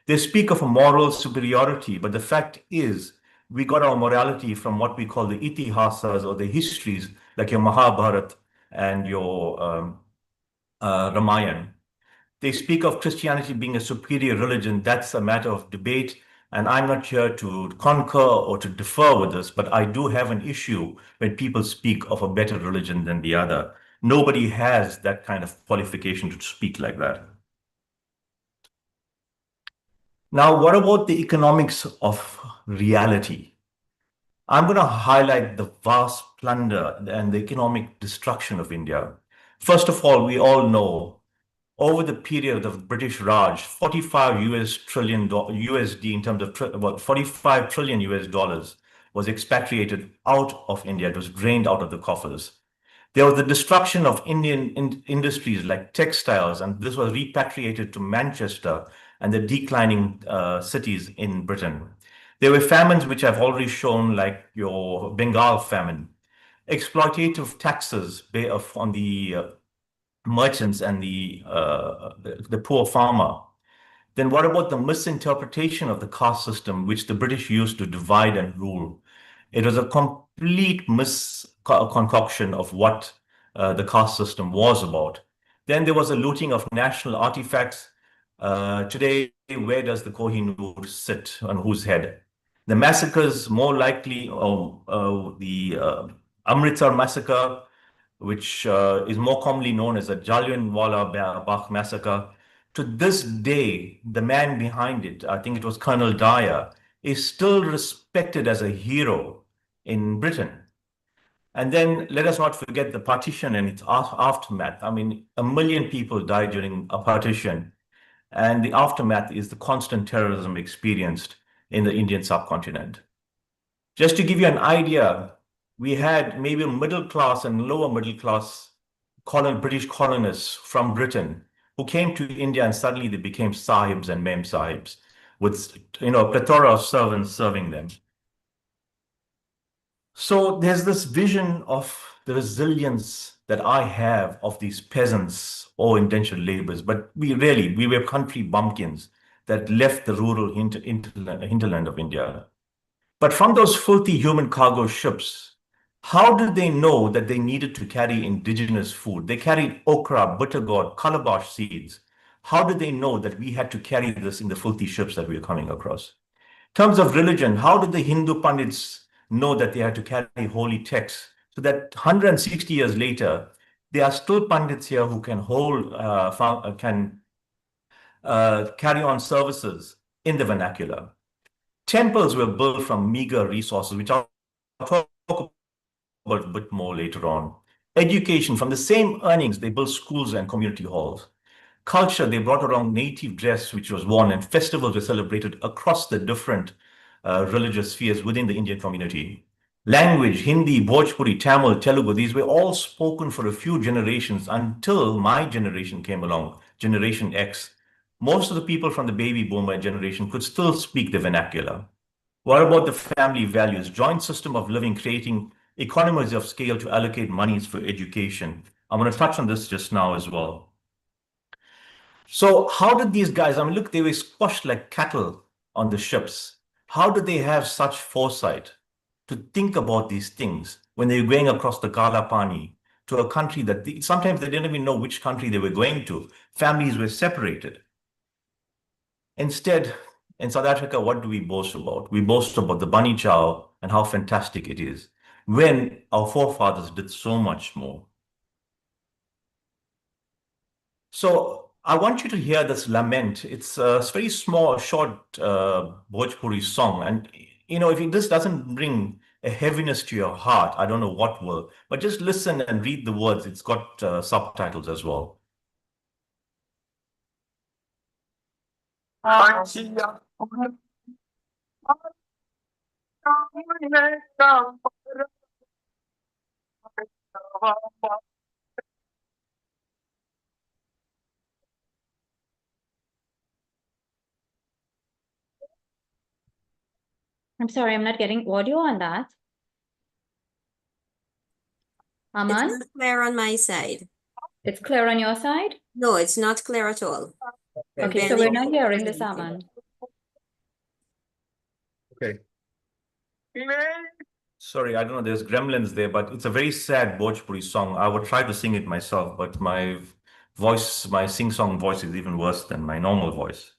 They speak of a moral superiority, but the fact is, we got our morality from what we call the itihasas or the histories, like your Mahabharata and your Ramayana. They speak of Christianity being a superior religion. That's a matter of debate. And I'm not here to concur or to differ with this, but I do have an issue when people speak of a better religion than the other. Nobody has that kind of qualification to speak like that. Now, what about the economics of reality? I'm going to highlight the vast plunder and the economic destruction of India. First of all, we all know over the period of British Raj, 45 trillion USD in terms of about 45 trillion US dollars was expatriated out of India. It was drained out of the coffers. There was the destruction of Indian industries like textiles, and this was repatriated to Manchester and the declining cities in Britain. There were famines which I've already shown, like your Bengal famine, exploitative taxes on the merchants and the poor farmer. Then what about the misinterpretation of the caste system, which the British used to divide and rule? It was a complete concoction of what the caste system was about. Then there was a looting of national artifacts. Today, where does the Kohinoor sit, on whose head? The massacres, more likely, the Amritsar massacre, which is more commonly known as the Jallianwala Bagh massacre. To this day, the man behind it, I think it was Colonel Dyer, is still respected as a hero in Britain. And then let us not forget the partition and its aftermath. I mean, 1 million people died during a partition, and the aftermath is the constant terrorism experienced in the Indian subcontinent. Just to give you an idea, we had maybe middle class and lower middle class British colonists from Britain who came to India, and suddenly they became sahibs and mem sahibs with a plethora of servants serving them. So there's this vision of the resilience that I have of these peasants or indentured laborers, but we were country bumpkins that left the rural hinterland of India. But from those filthy human cargo ships, how did they know that they needed to carry indigenous food? They carried okra, bitter gourd, calabash seeds. How did they know that we had to carry this in the filthy ships that we were coming across? In terms of religion, how did the Hindu Pandits know that they had to carry holy texts? So that 160 years later, there are still Pandits here who can carry on services in the vernacular. Temples were built from meager resources, which I'll talk about a bit more later on. Education, from the same earnings, they built schools and community halls. Culture, they brought around native dress, which was worn, and festivals were celebrated across the different religious spheres within the Indian community. Language, Hindi, Bhojpuri, Tamil, Telugu, these were all spoken for a few generations until my generation came along, Generation X. Most of the people from the baby boomer generation could still speak the vernacular. What about the family values? Joint system of living, creating economies of scale to allocate monies for education. I'm going to touch on this just now as well. So how did these guys, I mean, look, they were squashed like cattle on the ships. How did they have such foresight to think about these things when they were going across the Kala Pani to a country that sometimes they didn't even know which country they were going to. Families were separated. Instead, in South Africa, what do we boast about? We boast about the bunny chow and how fantastic it is, when our forefathers did so much more. So I want you to hear this lament. It's a very small, short Bhojpuri song. And, if this doesn't bring a heaviness to your heart, I don't know what will. But just listen and read the words. It's got subtitles as well. I'm sorry, I'm not getting audio on that. Aman? It's not clear on my side. It's clear on your side? No, it's not clear at all. Okay, so we're not hearing this, Aman. Okay. Sorry, I don't know, there's gremlins there, but it's a very sad Bhojpuri song. I would try to sing it myself, but my sing-song voice is even worse than my normal voice.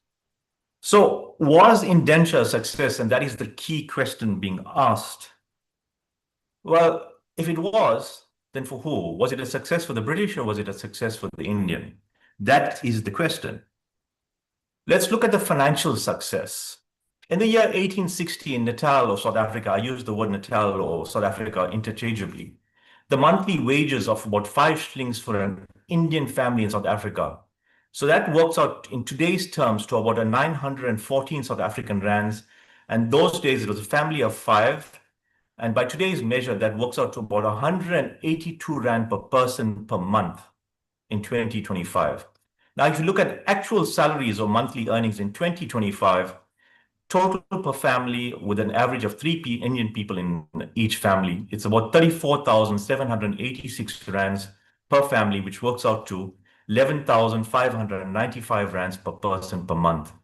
So was indenture a success? And that is the key question being asked. Well, if it was, then for who? Was it a success for the British or was it a success for the Indian? That is the question. Let's look at the financial success. In the year 1860 in Natal or South Africa, I use the word Natal or South Africa interchangeably, the monthly wages of about 5 shillings for an Indian family in South Africa. So that works out in today's terms to about a 914 South African rands. And those days it was a family of 5. And by today's measure, that works out to about 182 rand per person per month in 2025. Now, if you look at actual salaries or monthly earnings in 2025, total per family with an average of 3 Indian people in each family, it's about 34,786 rands per family, which works out to 11,595 rands per person per month.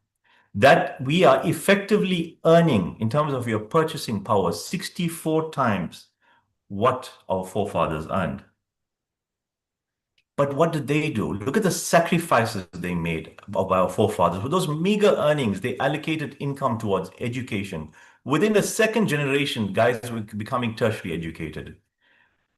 That we are effectively earning, in terms of your purchasing power, 64 times what our forefathers earned. But what did they do? Look at the sacrifices they made of our forefathers. With those meager earnings, they allocated income towards education. Within the second generation, guys were becoming tertiary educated.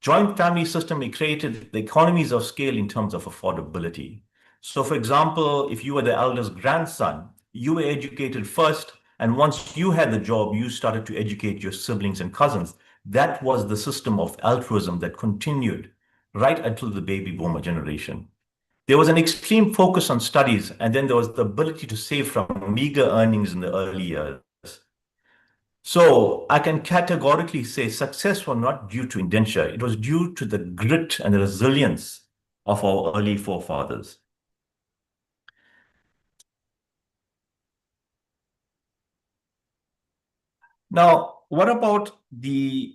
joint family system, it created the economies of scale in terms of affordability. So for example, if you were the eldest grandson, you were educated first, and once you had the job, you started to educate your siblings and cousins. That was the system of altruism that continued right until the baby boomer generation. There was an extreme focus on studies, and then there was the ability to save from meager earnings in the early years. So I can categorically say success was not due to indenture. It was due to the grit and the resilience of our early forefathers. Now, what about the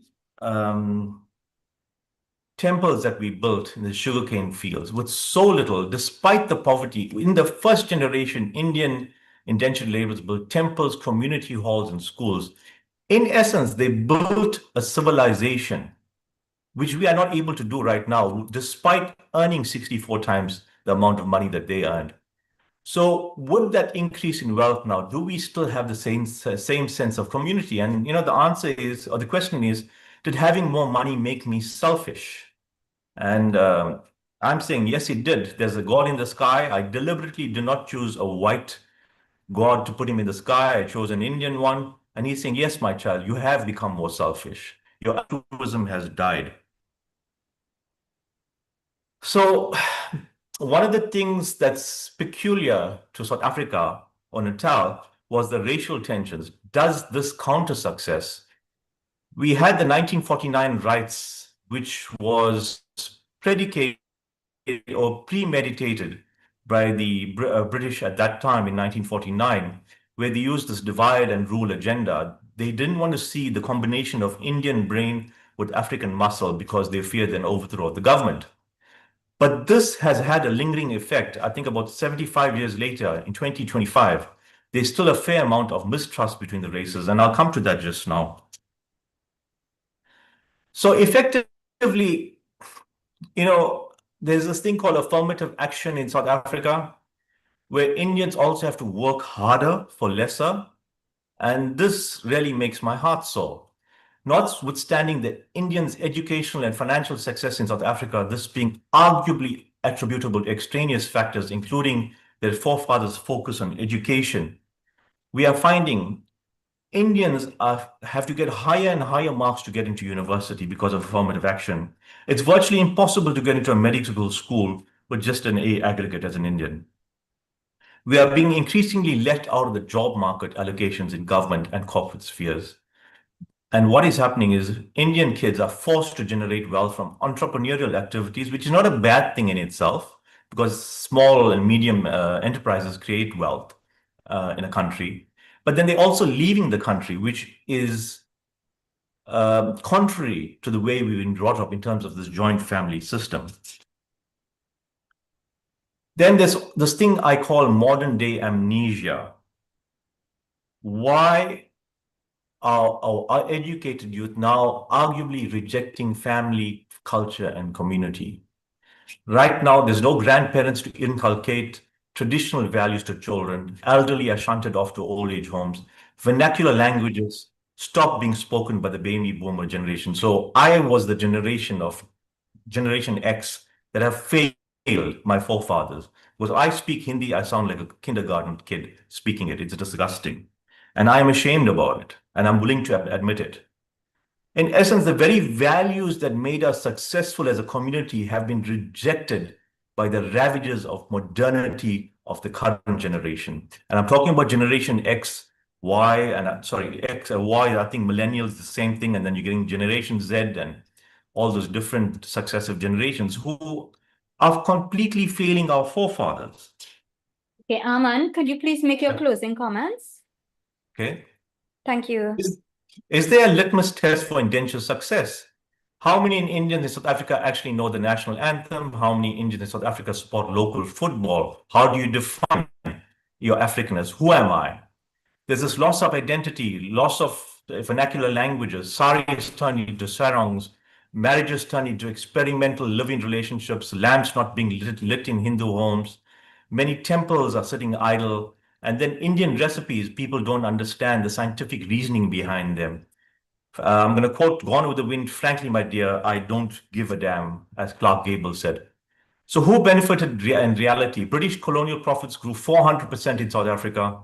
temples that we built in the sugarcane fields with so little, despite the poverty? In the first generation, Indian indentured laborers built temples, community halls, and schools. In essence, they built a civilization, which we are not able to do right now, despite earning 64 times the amount of money that they earned. So would that increase in wealth now? Do we still have the same sense of community? And the answer is, or the question is, did having more money make me selfish? And I'm saying, yes, it did. There's a God in the sky. I deliberately did not choose a white God to put him in the sky. I chose an Indian one. And he's saying, yes, my child, you have become more selfish. Your altruism has died. So one of the things that's peculiar to South Africa or Natal was the racial tensions. Does this counter success? We had the 1949 riots, which was predicated or premeditated by the British at that time in 1949, where they used this divide and rule agenda. They didn't want to see the combination of Indian brain with African muscle because they feared an overthrow of the government. But this has had a lingering effect. I think about 75 years later, in 2025, there's still a fair amount of mistrust between the races, and I'll come to that just now. So effectively, there's this thing called affirmative action in South Africa, where Indians also have to work harder for lesser. And this really makes my heart sore. Notwithstanding the Indians' educational and financial success in South Africa, this being arguably attributable to extraneous factors, including their forefathers' focus on education, we are finding Indians have to get higher and higher marks to get into university because of affirmative action. It's virtually impossible to get into a medical school with just an A aggregate as an Indian. We are being increasingly left out of the job market allocations in government and corporate spheres. And what is happening is Indian kids are forced to generate wealth from entrepreneurial activities, which is not a bad thing in itself, because small and medium enterprises create wealth in a country. But then they're also leaving the country, which is contrary to the way we've been brought up in terms of this joint family system. Then there's this thing I call modern day amnesia. Why are our educated youth now arguably rejecting family, culture, and community? Right now, there's no grandparents to inculcate traditional values to children. Elderly are shunted off to old age homes. Vernacular languages stop being spoken by the baby boomer generation. So I was the Generation X that have failed my forefathers. Because I speak Hindi, I sound like a kindergarten kid speaking it. It's disgusting. And I am ashamed about it. And I'm willing to admit it. In essence, the very values that made us successful as a community have been rejected by the ravages of modernity of the current generation. And I'm talking about Generation X, Y, and X and Y. I think millennials, the same thing. And then you're getting Generation Z and all those different successive generations who are completely failing our forefathers. Okay, Aman, could you please make your closing comments? Okay. Thank you. Is there a litmus test for indentured success? How many Indians in South Africa actually know the national anthem? How many Indians in South Africa support local football? How do you define your Africanness? Who am I? There's this loss of identity, loss of vernacular languages. Saris turn into sarongs. Marriages turn into experimental living relationships. Lamps not being lit in Hindu homes. Many temples are sitting idle. And then Indian recipes, people don't understand the scientific reasoning behind them. I'm going to quote Gone with the Wind, frankly, my dear, I don't give a damn, as Clark Gable said. So who benefited in reality? British colonial profits grew 400% in South Africa.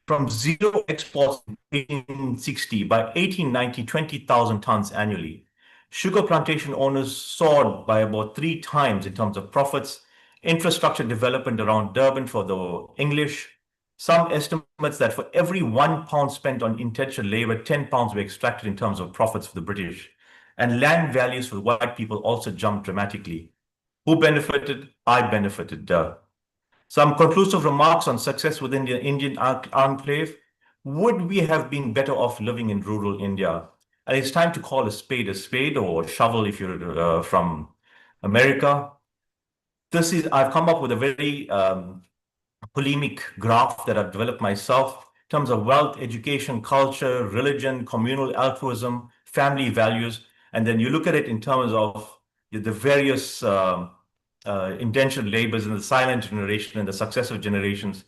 From zero exports in 1860, by 1890, 20,000 tons annually. Sugar plantation owners soared by about 3 times in terms of profits. Infrastructure development around Durban for the English. Some estimates that for every £1 spent on intentional labor, 10 pounds were extracted in terms of profits for the British. And land values for white people also jumped dramatically. Who benefited? I benefited. Some conclusive remarks on success within the Indian enclave. Would we have been better off living in rural India? And it's time to call a spade, or a shovel if you're from America. I've come up with a very polemic graph that I've developed myself in terms of wealth, education, culture, religion, communal altruism, family values. And then you look at it in terms of the various indentured labors in the silent generation and the successive generations.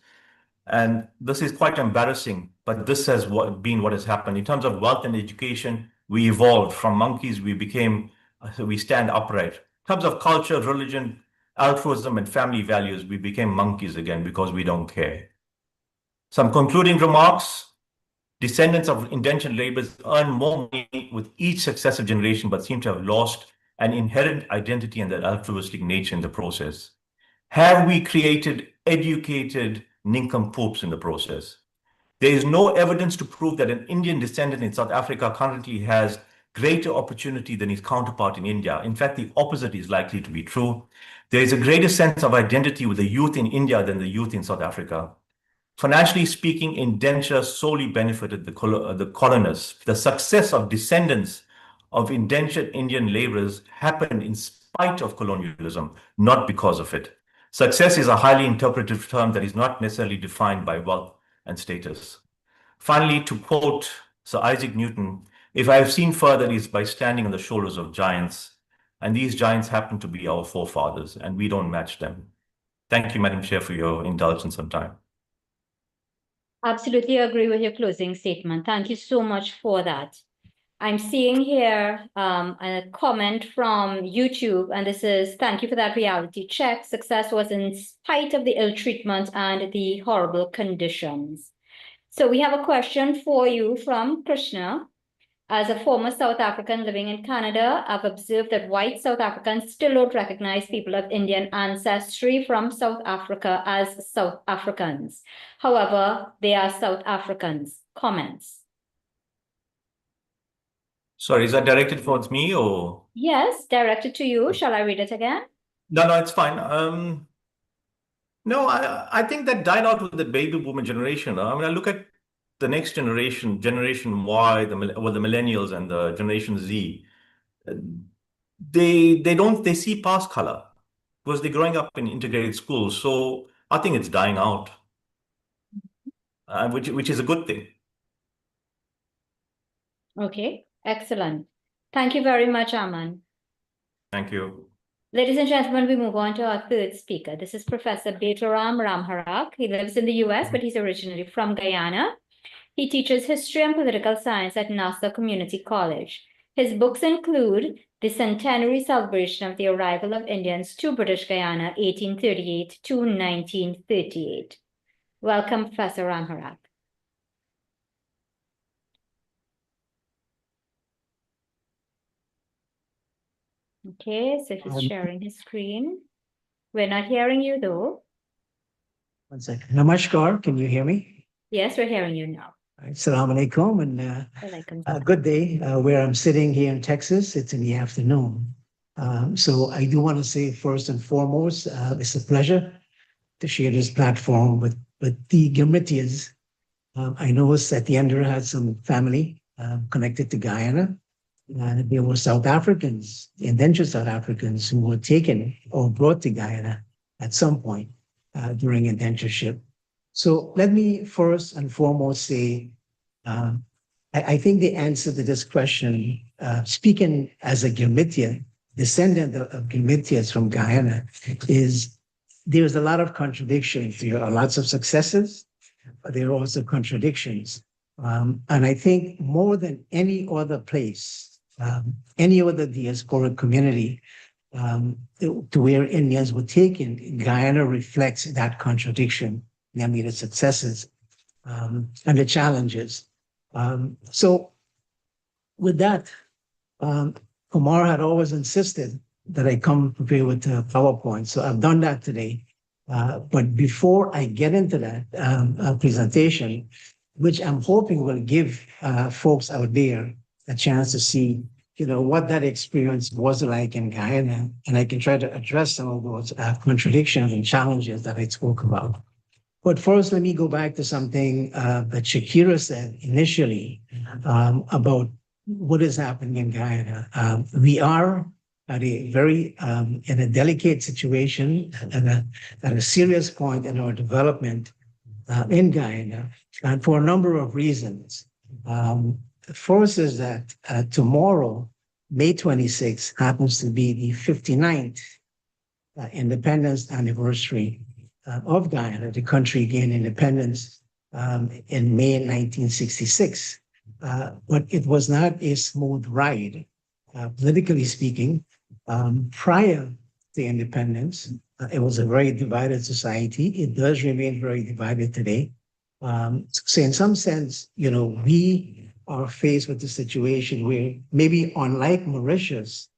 And this is quite embarrassing, but this has been what has happened. In terms of wealth and education, we evolved. From monkeys, we stand upright. In terms of culture, religion, altruism, and family values, we became monkeys again because we don't care. Some concluding remarks. Descendants of indentured laborers earn more money with each successive generation, but seem to have lost an inherent identity and their altruistic nature in the process. Have we created educated nincompoops in the process? There is no evidence to prove that an Indian descendant in South Africa currently has greater opportunity than his counterpart in India. In fact, the opposite is likely to be true. There is a greater sense of identity with the youth in India than the youth in South Africa. Financially speaking, indenture solely benefited the colonists. The success of descendants of indentured Indian laborers happened in spite of colonialism, not because of it. Success is a highly interpretive term that is not necessarily defined by wealth and status. Finally, to quote Sir Isaac Newton, if I have seen further, it is by standing on the shoulders of giants. And these giants happen to be our forefathers, and we don't match them. Thank you, Madam Chair, for your indulgence on time. Absolutely agree with your closing statement. Thank you so much for that. I'm seeing here a comment from YouTube, and this is, thank you for that reality check. Success was in spite of the ill treatment and the horrible conditions. So we have a question for you from Krishna. As a former South African living in Canada, I've observed that white South Africans still don't recognize people of Indian ancestry from South Africa as South Africans. However, they are South Africans. Comments? Sorry, is that directed towards me or? Yes, directed to you. Shall I read it again? No, it's fine. No, I think that died out with the baby boomer generation. I mean, I look at the next generation, Generation Y, the millennials and the Generation Z. They see past color because they're growing up in integrated schools. So I think it's dying out, which is a good thing. Okay, excellent. Thank you very much, Aman. Thank you. Ladies and gentlemen, we move on to our third speaker. This is Professor Betaram Ramharak. He lives in the US, but he's originally from Guyana. He teaches history and political science at Nassau Community College. His books include The Centenary Celebration of the Arrival of Indians to British Guyana, 1838 to 1938. Welcome, Professor Ramharak. Okay, so he's sharing his screen. We're not hearing you though. One second. Namaskar, can you hear me? Yes, we're hearing you now. Assalamu alaikum and good day. Where I'm sitting here in Texas, it's in the afternoon. So I do want to say first and foremost, it's a pleasure to share this platform with the Gurmitias. I noticed that the Indra had some family connected to Guyana. There were South Africans, indentured South Africans who were taken or brought to Guyana at some point during indentureship. So let me first and foremost say, I think the answer to this question, speaking as a Gurmitia, descendant of Gurmitias from Guyana, is there's a lot of contradictions. There are lots of successes, but there are also contradictions. And I think more than any other place, any other diaspora community, to where Indians were taken, Guyana reflects that contradiction, namely the successes and the challenges. So with that, Kumar had always insisted that I come prepared with a PowerPoint. So I've done that today. But before I get into that presentation, which I'm hoping will give folks out there a chance to see, what that experience was like in Guyana, and I can try to address some of those contradictions and challenges that I spoke about. But first, let me go back to something that Shakira said initially about what is happening in Guyana. We are at a very, in a delicate situation, at a serious point in our development in Guyana, and for a number of reasons. First is that tomorrow, May 26th, happens to be the 59th independence anniversary of Guyana. The country gained independence in May 1966. But it was not a smooth ride, politically speaking. Prior to independence, it was a very divided society. It does remain very divided today. So in some sense, we are faced with a situation where maybe unlike Mauritius,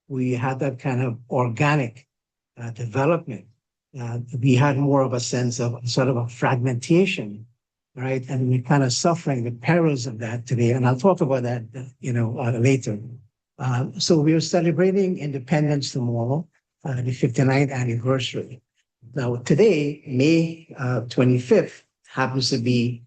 we had that kind of organic development. We had more of a sense of sort of a fragmentation, right? And we're kind of suffering the perils of that today. And I'll talk about that, later. So we're celebrating independence tomorrow, the 59th anniversary. Now, today, May 25th, happens to be,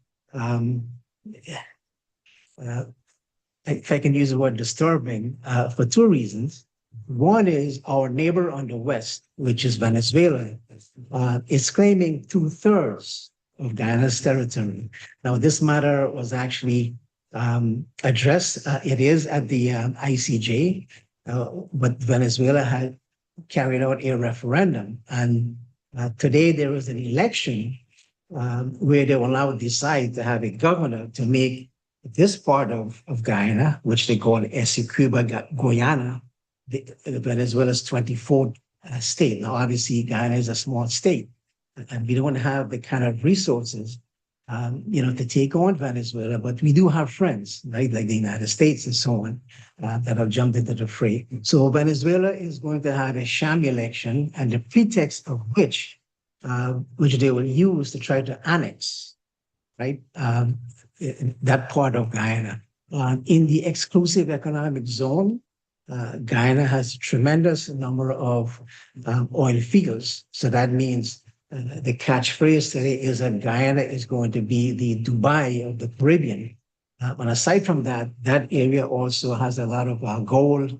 if I can use the word disturbing, for two reasons. One is our neighbor on the west, which is Venezuela, is claiming 2/3 of Guyana's territory. Now, this matter was actually addressed. It is at the ICJ, but Venezuela had carried out a referendum. And today there is an election where they will now decide to have a governor to make this part of Guyana, which they call Essequibo Guyana, Venezuela's 24th state. Now, obviously, Guyana is a small state, and we don't have the kind of resources, to take on Venezuela, but we do have friends, right, like the United States and so on, that have jumped into the fray. So Venezuela is going to have a sham election, and the pretext of which they will use to try to annex, right, that part of Guyana. In the exclusive economic zone, Guyana has a tremendous number of oil fields. So that means the catchphrase today is that Guyana is going to be the Dubai of the Caribbean. And aside from that, that area also has a lot of gold,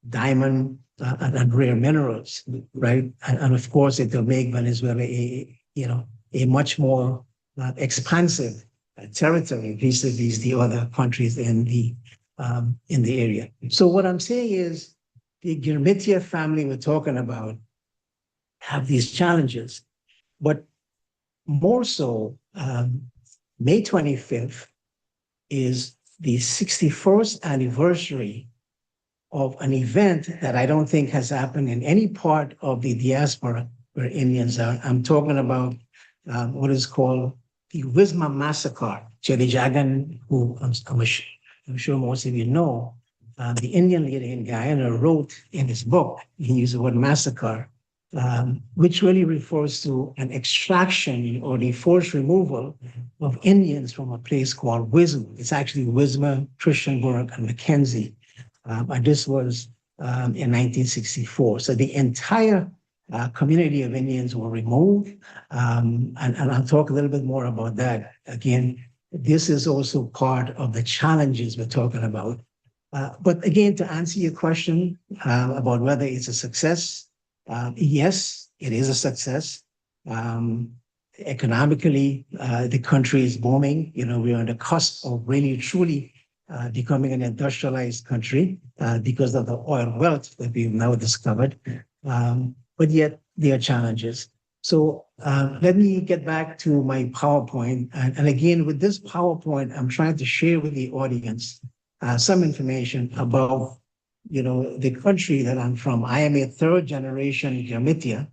diamond, and rare minerals, right? And of course, it will make Venezuela a much more expansive territory vis-a-vis the other countries in the area. So what I'm saying is the Girmitia family we're talking about have these challenges, but more so, May 25th is the 61st anniversary of an event that I don't think has happened in any part of the diaspora where Indians are. I'm talking about what is called the Wisma Massacre. Chedi Jagan, who I'm sure most of you know, the Indian leader in Guyana wrote in his book, he used the word massacre, which really refers to an extraction or the forced removal of Indians from a place called Wisma. It's actually Wisma, Christiansburg, and Mackenzie. And this was in 1964. So the entire community of Indians were removed. And I'll talk a little bit more about that. Again, this is also part of the challenges we're talking about. But again, to answer your question about whether it's a success, yes, it is a success. Economically, the country is booming. We're on the cusp of really, truly becoming an industrialized country because of the oil wealth that we've now discovered. But yet there are challenges. So let me get back to my PowerPoint. And again, with this PowerPoint, I'm trying to share with the audience some information about, the country that I'm from. I am a third generation Yamitia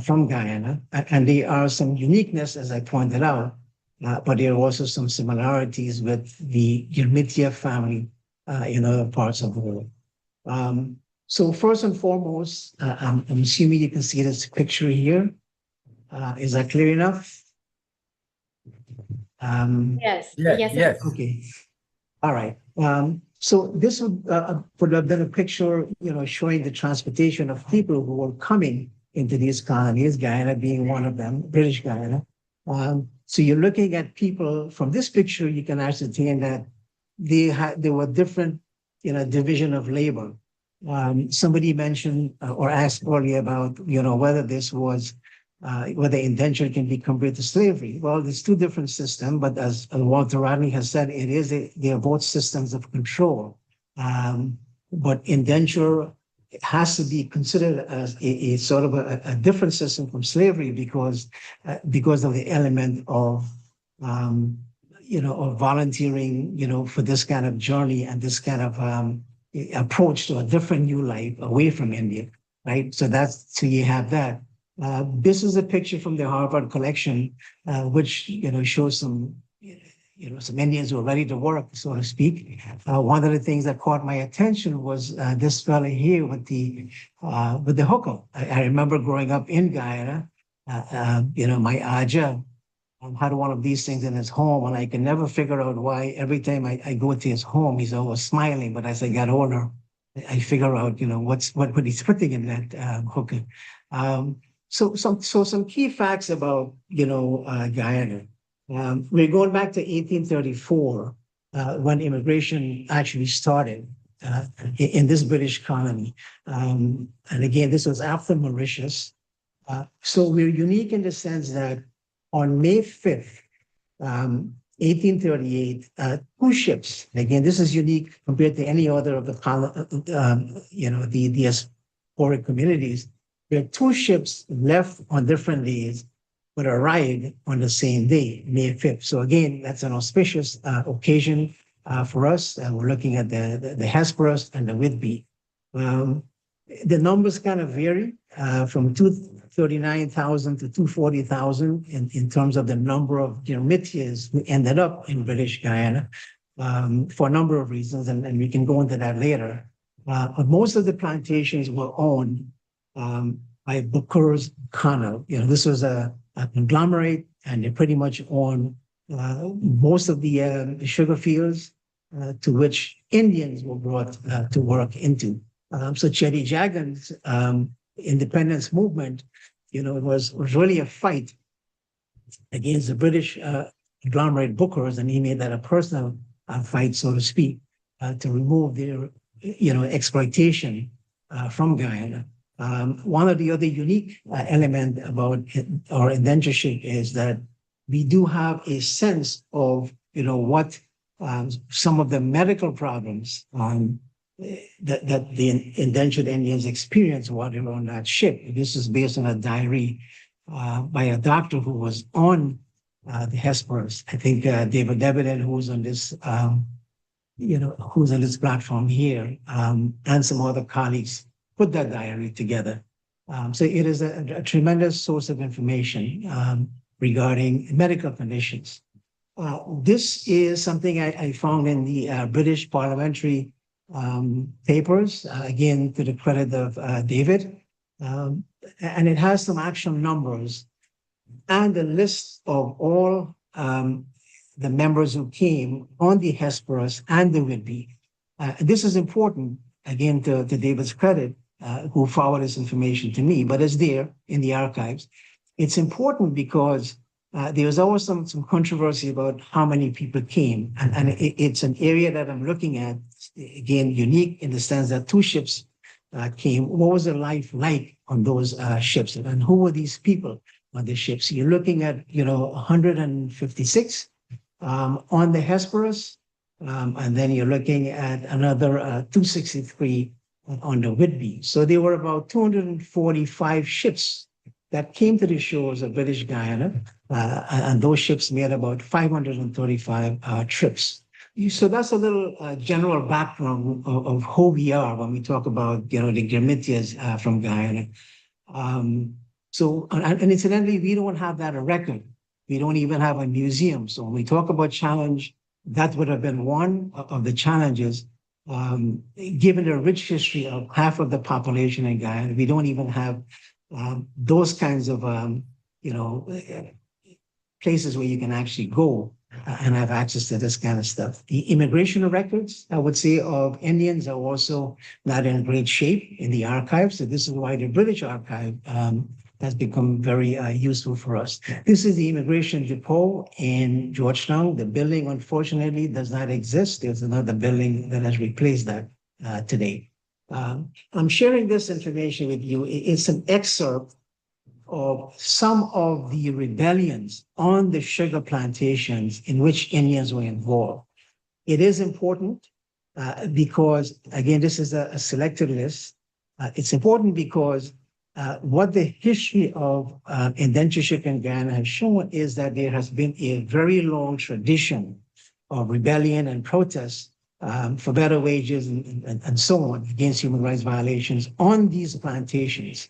from Guyana, and there are some uniqueness, as I pointed out, but there are also some similarities with the Yamitia family in other parts of the world. So first and foremost, I'm assuming you can see this picture here. Is that clear enough? Yes. Yes, yes. Okay. All right. So this would have been a picture, showing the transportation of people who were coming into these colonies, Guyana being one of them, British Guyana. So you're looking at people from this picture, you can ascertain that there were different, division of labor. Somebody mentioned or asked earlier about, whether this was whether indenture can be compared to slavery. Well, there's two different systems, but as Walter Rodney has said, they are both systems of control. But indenture has to be considered as a sort of a different system from slavery because of the element of of volunteering, for this kind of journey and this kind of approach to a different new life away from India, right? So you have that. This is a picture from the Harvard collection, which shows some Indians who are ready to work, so to speak. One of the things that caught my attention was this fella here with the hookah. I remember growing up in Guyana. My Aja had one of these things in his home, and I can never figure out why every time I go to his home, he's always smiling. But as I got older, I figure out, what he's putting in that hookah. So some key facts about Guyana. We're going back to 1834 when immigration actually started in this British colony, and again this was after Mauritius. So we're unique in the sense that on May 5th, 1838, two ships. Again, this is unique compared to any other of the diasporic communities. There are two ships left on different days, but arrived on the same day, May 5th. So again, that's an auspicious occasion for us. We're looking at the Hesperus and the Whitby. The numbers kind of vary from 239,000 to 240,000 in terms of the number of Yarmitians who ended up in British Guyana for a number of reasons, and we can go into that later. But most of the plantations were owned by Booker's Connell. This was a conglomerate, and they pretty much owned most of the sugar fields to which Indians were brought to work into. So Chetty Jagan's independence movement, it was really a fight against the British conglomerate Bookers, and he made that a personal fight, so to speak, to remove their, exploitation from Guyana. One of the other unique element about our indentureship is that we do have a sense of, what some of the medical problems that the indentured Indians experienced while they were on that ship. This is based on a diary by a doctor who was on the Hesperus. I think David Devidan, who's on this, who's on this platform here, and some other colleagues put that diary together. So it is a tremendous source of information regarding medical conditions. This is something I found in the British parliamentary papers, again, to the credit of David. And it has some actual numbers and a list of all the members who came on the Hesperus and the Whitby. This is important, again, to David's credit, who forwarded this information to me, but it's there in the archives. It's important because there was always some controversy about how many people came. And it's an area that I'm looking at, again, unique in the sense that two ships came. What was the life like on those ships? And who were these people on the ships? You're looking at, 156 on the Hesperus. And then you're looking at another 263 on the Whitby. So there were about 245 ships that came to the shores of British Guyana, and those ships made about 535 trips. So that's a little general background of who we are when we talk about, the Gramitias from Guyana. And incidentally, we don't have that on record. We don't even have a museum. So when we talk about challenge, that would have been one of the challenges. Given the rich history of half of the population in Guyana, we don't even have those kinds of, places where you can actually go and have access to this kind of stuff. The immigration records, I would say, of Indians are also not in great shape in the archives. So this is why the British archive has become very useful for us. This is the immigration depot in Georgetown. The building, unfortunately, does not exist. There's another building that has replaced that today. I'm sharing this information with you. It's an excerpt of some of the rebellions on the sugar plantations in which Indians were involved. It is important because, again, this is a selected list. It's important because what the history of indentureship in Guyana has shown is that there has been a very long tradition of rebellion and protest for better wages and so on against human rights violations on these plantations.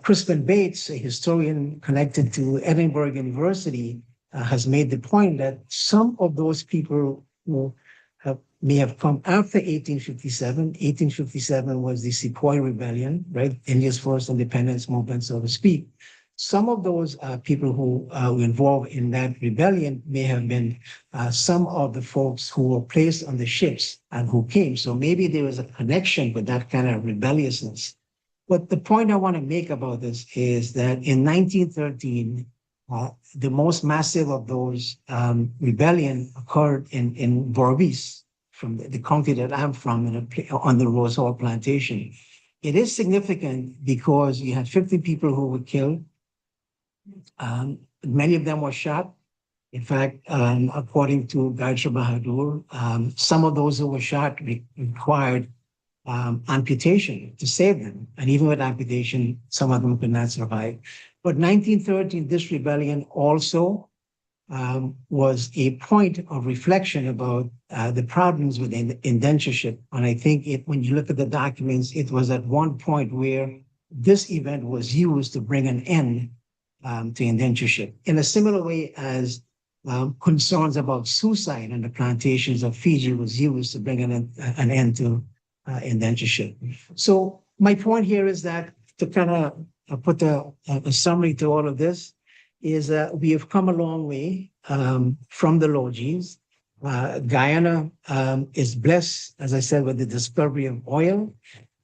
Crispin Bates, a historian connected to Edinburgh University, has made the point that some of those people who may have come after 1857. 1857 was the Sepoy Rebellion, right? India's first independence movement, so to speak. Some of those people who were involved in that rebellion may have been some of the folks who were placed on the ships and who came. So maybe there was a connection with that kind of rebelliousness. But the point I want to make about this is that in 1913, the most massive of those rebellion occurred in Berbice, from the county that I'm from, on the Rose Hall plantation. It is significant because you had 50 people who were killed. Many of them were shot. In fact, according to Gayatri Bahadur, some of those who were shot required amputation to save them. And even with amputation, some of them could not survive. But 1913, this rebellion also was a point of reflection about the problems with indentureship. And I think when you look at the documents, it was at one point where this event was used to bring an end to indentureship. In a similar way as concerns about suicide on the plantations of Fiji was used to bring an end to indentureship. So my point here is that to kind of put a summary to all of this is that we have come a long way from the Lodges. Guyana is blessed, as I said, with the discovery of oil.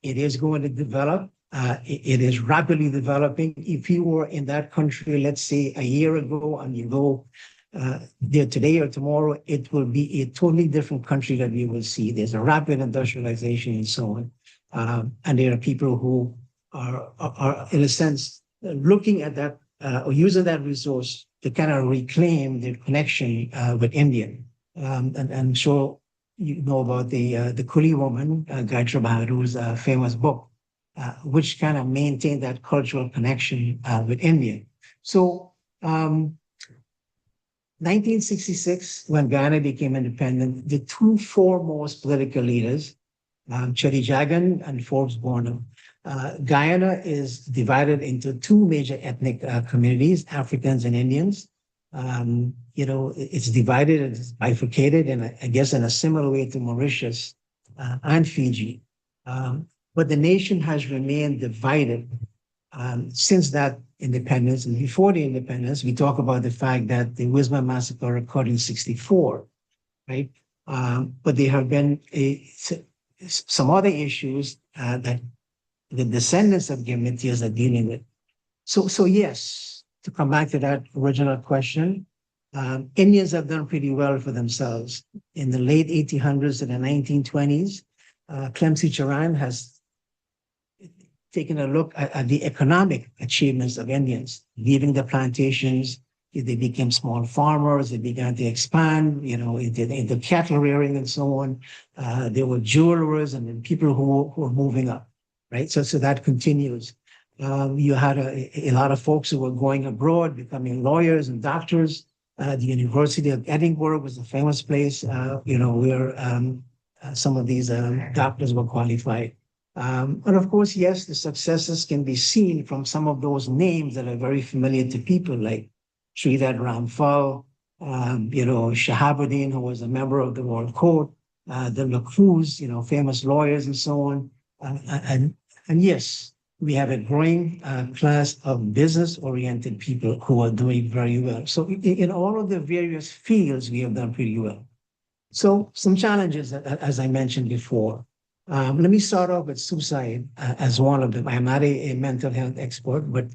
It is going to develop. It is rapidly developing. If you were in that country, let's say a year ago, and you go there today or tomorrow, it will be a totally different country that we will see. There's a rapid industrialization and so on. And there are people who are in a sense, looking at that or using that resource to kind of reclaim their connection with India. And I'm sure you know about the Coolie woman, Gayatri Bahadur's famous book, which kind of maintained that cultural connection with India. So 1966, when Guyana became independent, the two foremost political leaders, Chedi Jagan and Forbes Borno, Guyana is divided into two major ethnic communities, Africans and Indians. It's divided, it's bifurcated, and I guess in a similar way to Mauritius and Fiji. But the nation has remained divided since that independence. And before the independence, we talk about the fact that the Wisma massacre occurred in 1964, right? But there have been some other issues that the descendants of Gramitias are dealing with. So yes, to come back to that original question, Indians have done pretty well for themselves. In the late 1800s and the 1920s, Clemcy Charan has taken a look at the economic achievements of Indians, leaving the plantations. They became small farmers. They began to expand, into cattle rearing and so on. There were jewelers and then people who were moving up, right? So that continues. You had a lot of folks who were going abroad, becoming lawyers and doctors. The University of Edinburgh was a famous place, where some of these doctors were qualified. And of course, yes, the successes can be seen from some of those names that are very familiar to people, like Sridhar Ramphal, Shahabuddin, who was a member of the Royal Court, the Lacruz, famous lawyers and so on. And yes, we have a growing class of business-oriented people who are doing very well. So in all of the various fields, we have done pretty well. So some challenges, as I mentioned before. Let me start off with suicide as one of them. I'm not a mental health expert, but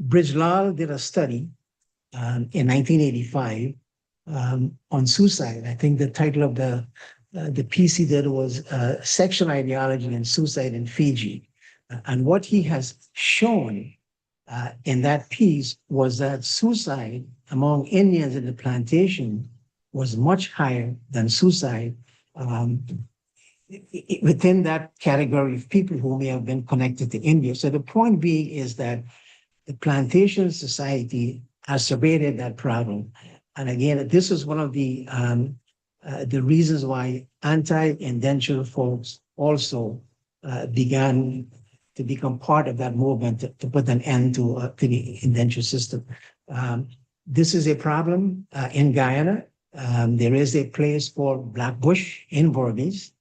Brijlal did a study in 1985 on suicide. I think the title of the piece he did was Sexual Ideology and Suicide in Fiji. And what he has shown in that piece was that suicide among Indians in the plantation was much higher than suicide within that category of people who may have been connected to India. So the point being is that the plantation society exacerbated that problem. And again, this is one of the reasons why anti-indenture folks also began to become part of that movement to put an end to the indenture system. This is a problem in Guyana. There is a place called Blackbush in Berbice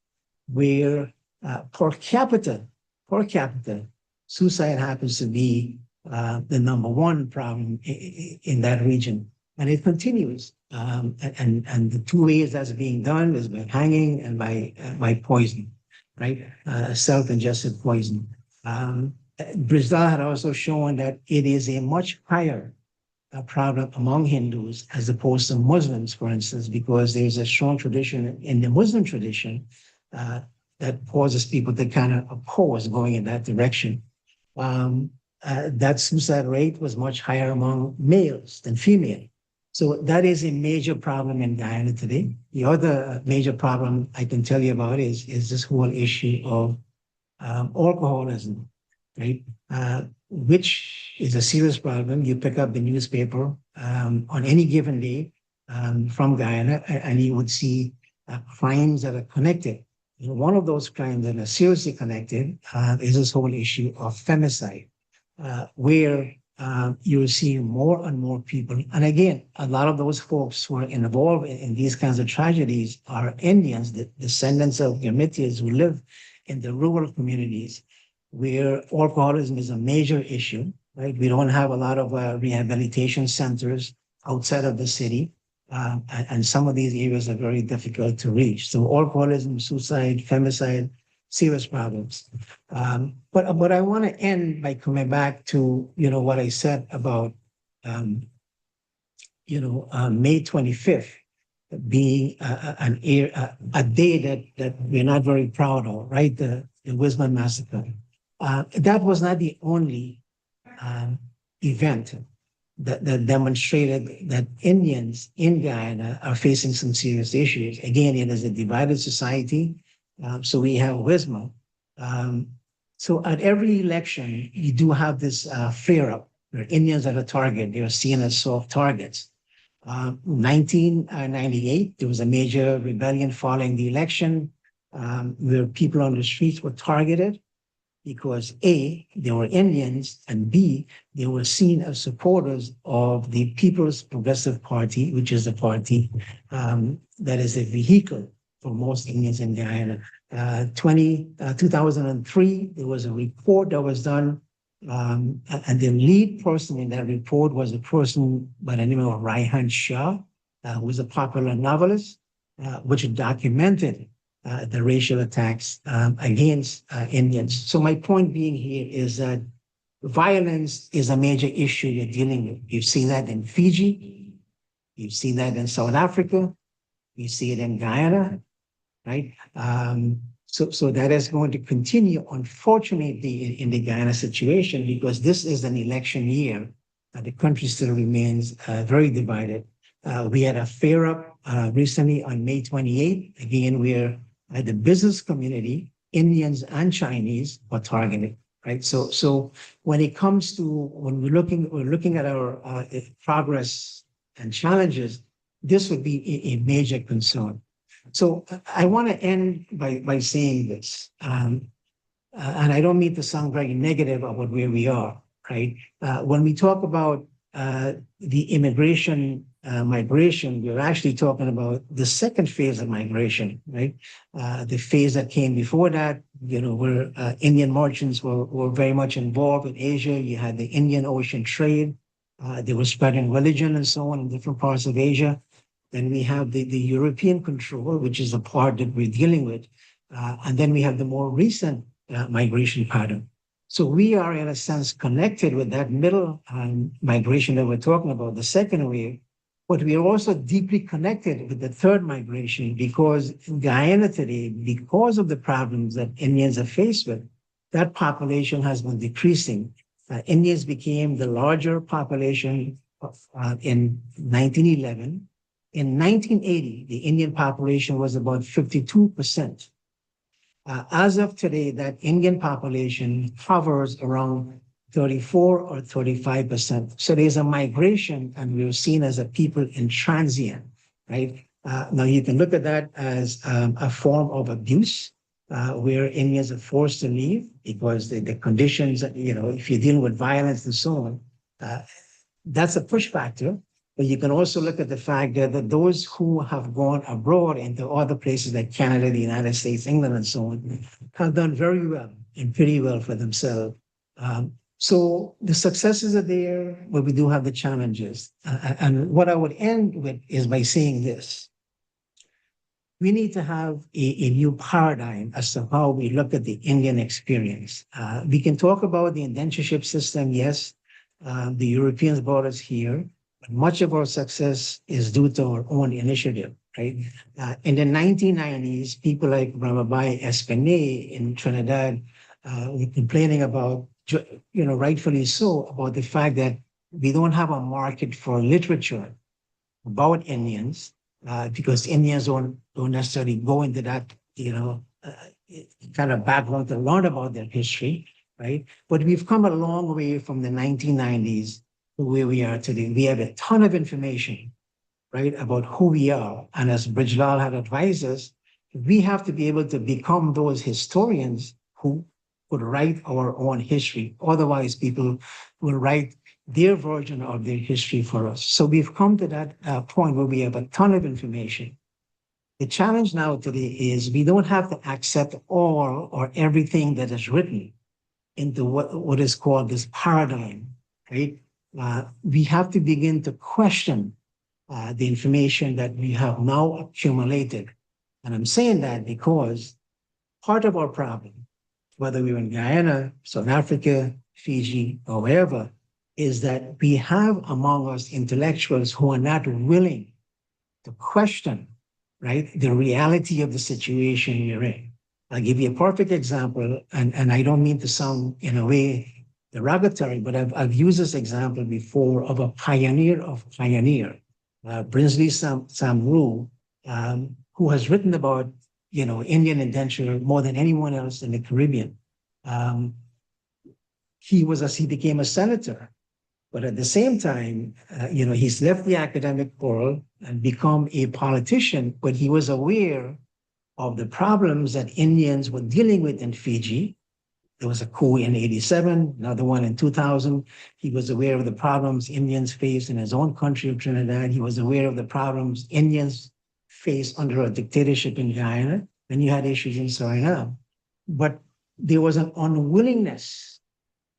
where per capita, suicide happens to be the #1 problem in that region. And it continues. And the two ways that's being done is by hanging and by poison, right? Self-ingested poison. Brijlal had also shown that it is a much higher problem among Hindus as opposed to Muslims, for instance, because there's a strong tradition in the Muslim tradition that causes people to kind of oppose going in that direction. That suicide rate was much higher among males than female. So that is a major problem in Guyana today. The other major problem I can tell you about is this whole issue of alcoholism, right? Which is a serious problem. You pick up the newspaper on any given day from Guyana, and you would see crimes that are connected. And one of those crimes that are seriously connected is this whole issue of femicide, where you're seeing more and more people. And again, a lot of those folks who are involved in these kinds of tragedies are Indians, the descendants of Yamitis who live in the rural communities where alcoholism is a major issue, right? We don't have a lot of rehabilitation centers outside of the city. And some of these areas are very difficult to reach. So alcoholism, suicide, femicide, serious problems. But I want to end by coming back to, what I said about, May 25th being a day that we're not very proud of, right? The Wisman massacre. That was not the only event that demonstrated that Indians in Guyana are facing some serious issues. Again, it is a divided society. So we have WISMA. So at every election, you do have this flare-up where Indians are the target. They are seen as soft targets. 1998, there was a major rebellion following the election where people on the streets were targeted because A, they were Indians, and B, they were seen as supporters of the People's Progressive Party, which is a party that is a vehicle for most Indians in Guyana. 2003, there was a report that was done, and the lead person in that report was a person by the name of Raihan Shah, who was a popular novelist, which documented the racial attacks against Indians. So my point being here is that violence is a major issue you're dealing with. You've seen that in Fiji, you've seen that in South Africa, you see it in Guyana, right? So that is going to continue, unfortunately, in the Guyana situation, because this is an election year. The country still remains very divided. We had a flare-up recently on May 28th, again, where the business community Indians and Chinese were targeted, right? So when it comes to when we're looking at our progress and challenges, this would be a major concern. So I want to end by saying this, and I don't mean to sound very negative about where we are, right? When we talk about the immigration migration, we're actually talking about the second phase of migration, right? The phase that came before that, where Indian merchants were very much involved in Asia. You had the Indian Ocean trade. They were spreading religion and so on in different parts of Asia. Then we have the European control, which is the part that we're dealing with. And then we have the more recent migration pattern. So we are, in a sense, connected with that middle migration that we're talking about, the second wave, but we are also deeply connected with the third migration because in Guyana today, because of the problems that Indians are faced with, that population has been decreasing. Indians became the larger population in 1911. In 1980, the Indian population was about 52%. As of today, that Indian population hovers around 34 or 35%. So there's a migration, and we're seen as a people in transient, right? Now you can look at that as a form of abuse, where Indians are forced to leave because the conditions, if you're dealing with violence and so on, that's a push factor. But you can also look at the fact that those who have gone abroad into other places like Canada, the United States, England, and so on, have done very well and pretty well for themselves. So the successes are there, but we do have the challenges. And what I would end with is by saying this. We need to have a new paradigm as to how we look at the Indian experience. We can talk about the indentureship system, yes. The Europeans brought us here. But much of our success is due to our own initiative, right? In the 1990s, people like Ramabai Espinay in Trinidad were complaining about, rightfully so, about the fact that we don't have a market for literature about Indians because Indians don't necessarily go into that, kind of background to learn about their history, right? But we've come a long way from the 1990s where we are today. We have a ton of information, right, about who we are. And as Brijlal had advised us, we have to be able to become those historians who would write our own history. Otherwise, people will write their version of their history for us. So we've come to that point where we have a ton of information. The challenge now today is we don't have to accept all or everything that is written into what is called this paradigm, right? We have to begin to question the information that we have now accumulated. And I'm saying that because part of our problem, whether we're in Guyana, South Africa, Fiji, or wherever, is that we have among us intellectuals who are not willing to question, right, the reality of the situation we're in. I'll give you a perfect example, and I don't mean to sound in a way derogatory, but I've used this example before of a pioneer of pioneer, Brinsley Samru, who has written about, Indian indenture more than anyone else in the Caribbean. He became a senator, but at the same time, he's left the academic world and become a politician, but he was aware of the problems that Indians were dealing with in Fiji. There was a coup in 87, another one in 2000. He was aware of the problems Indians faced in his own country of Trinidad. He was aware of the problems Indians faced under a dictatorship in Guyana. And you had issues in Suriname. But there was an unwillingness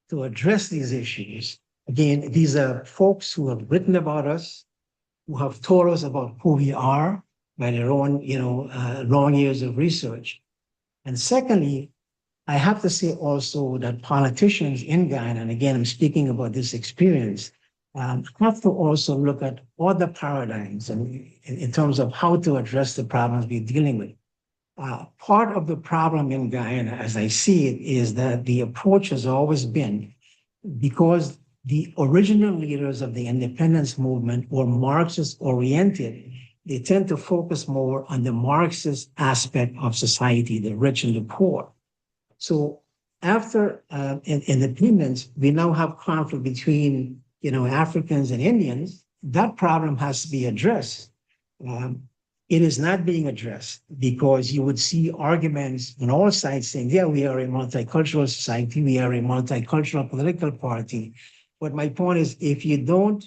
to address these issues. Again, these are folks who have written about us, who have told us about who we are by their own, long years of research. And secondly, I have to say also that politicians in Guyana, and again, I'm speaking about this experience, have to also look at other paradigms and in terms of how to address the problems we're dealing with. Part of the problem in Guyana, as I see it, is that the approach has always been because the original leaders of the independence movement were Marxist-oriented. They tend to focus more on the Marxist aspect of society, the rich and the poor. So after independence, we now have conflict between, Africans and Indians. That problem has to be addressed. It is not being addressed because you would see arguments on all sides saying, yeah, we are a multicultural society, we are a multicultural political party. But my point is, if you don't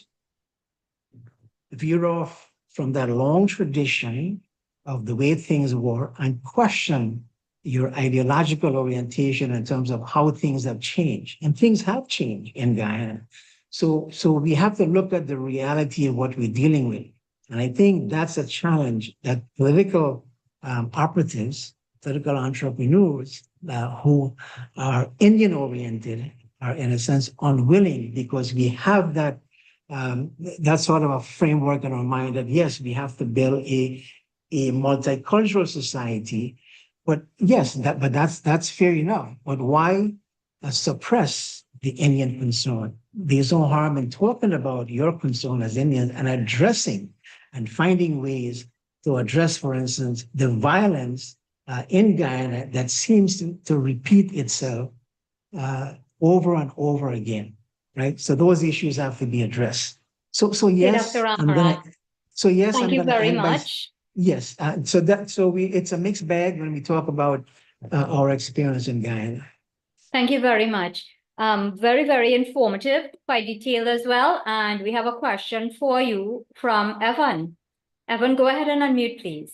veer off from that long tradition of the way things were and question your ideological orientation in terms of how things have changed, and things have changed in Guyana. So we have to look at the reality of what we're dealing with. And I think that's a challenge that political operatives, political entrepreneurs who are Indian oriented are in a sense unwilling, because we have that sort of a framework in our mind that yes, we have to build a multicultural society. But yes, that's fair enough. But why suppress the Indian concern? There's no harm in talking about your concern as Indians and addressing and finding ways to address, for instance, the violence in Guyana that seems to repeat itself over and over again, right? So those issues have to be addressed. So yes, Dr. I'm gonna. So yes, Thank I'm you gonna very end by. much. Yes, it's a mixed bag when we talk about our experience in Guyana. Thank you very much. Very, very informative, quite detailed as well. And we have a question for you from Evan. Evan, go ahead and unmute, please.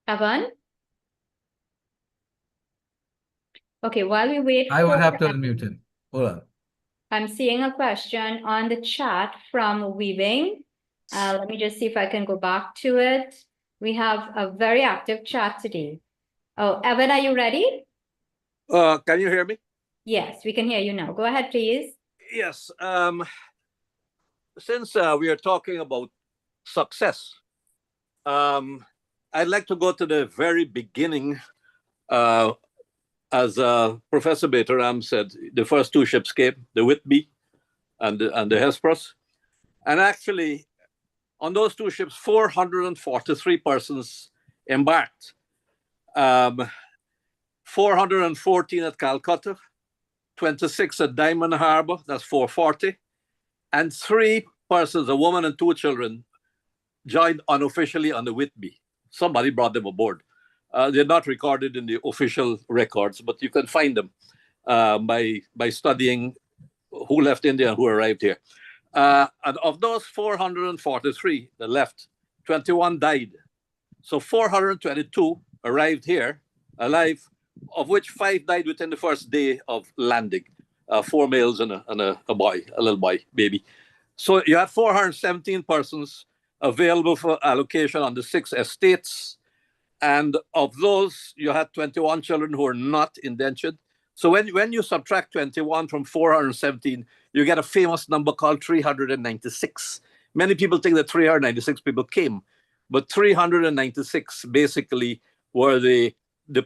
Evan? Okay, while we wait I would for have to Evan, unmute him. Hold on. I'm seeing a question on the chat from Weaving. Let me just see if I can go back to it. We have a very active chat today. Oh, Evan, are you ready? Can you hear me? Yes, we can hear you now. Go ahead, please. Yes. Since we are talking about success, I'd like to go to the very beginning. As Professor Beteram said, the first two ships came, the Whitby and the Hesperus. And actually, on those two ships, 443 persons embarked. 414 at Calcutta, 26 at Diamond Harbor, that's 440. And 3 persons, a woman and 2 children, joined unofficially on the Whitby. Somebody brought them aboard. They're not recorded in the official records, but you can find them by studying who left India and who arrived here. And of those 443 that left, 21 died. So 422 arrived here alive, of which 5 died within the first day of landing. 4 males and a boy, a little boy, baby. So you had 417 persons available for allocation on the 6 estates. And of those, you had 21 children who were not indentured. So when you subtract 21 from 417, you get a famous number called 396. Many people think that 396 people came, but 396 basically were the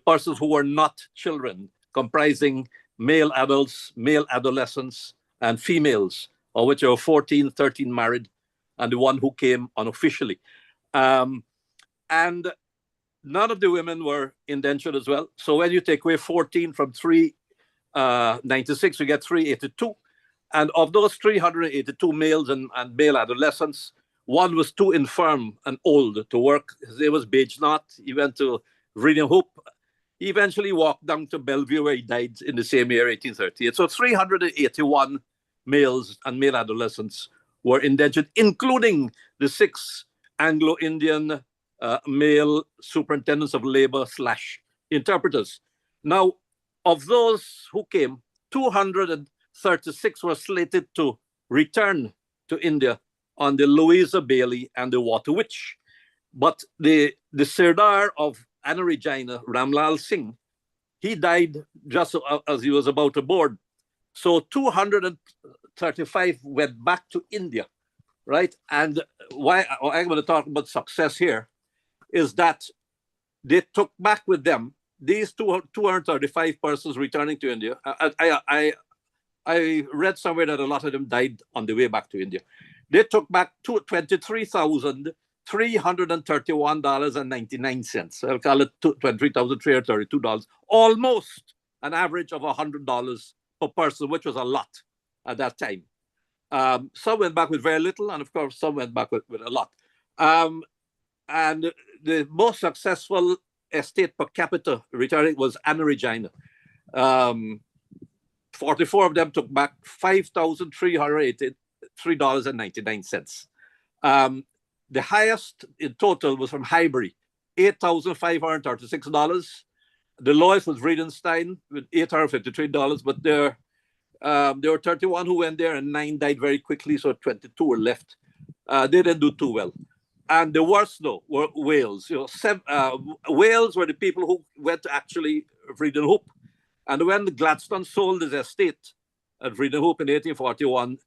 persons who were not children, comprising male adults, male adolescents, and females, of which there were 13 married, and the one who came unofficially. And none of the women were indentured as well. So when you take away 14 from 396, you get 382. And of those 382 males and male adolescents, one was too infirm and old to work. His name was Bajnath. He went to Reading Hope. He eventually walked down to Bellevue, where he died in the same year, 1838. So 381 males and male adolescents were indentured, including the 6 Anglo-Indian male superintendents of labor / interpreters. Now, of those who came, 236 were slated to return to India on the Louisa Bailey and the Water Witch. But the Sirdar of Anna Regina, Ramlal Singh, he died just as he was about to board. So 235 went back to India, right? And why I'm going to talk about success here is that they took back with them these 235 persons returning to India. I read somewhere that a lot of them died on the way back to India. They took back 23,300 $331.99. So I'll call it $23,332, almost an average of $100 per person, which was a lot at that time. Some went back with very little, and of course, some went back with a lot. And the most successful estate per capita returning was Anna Regina. 44 of them took back $5,383.99. The highest in total was from Highbury, $8,536. The lowest was Friedenstein with $853, but there were 31 who went there and 9 died very quickly, so 22 were left. They didn't do too well. And the worst, though, were Wales. Wales were the people who went to actually Vredenhoop. And when Gladstone sold his estate at Vredenhoop in 1841,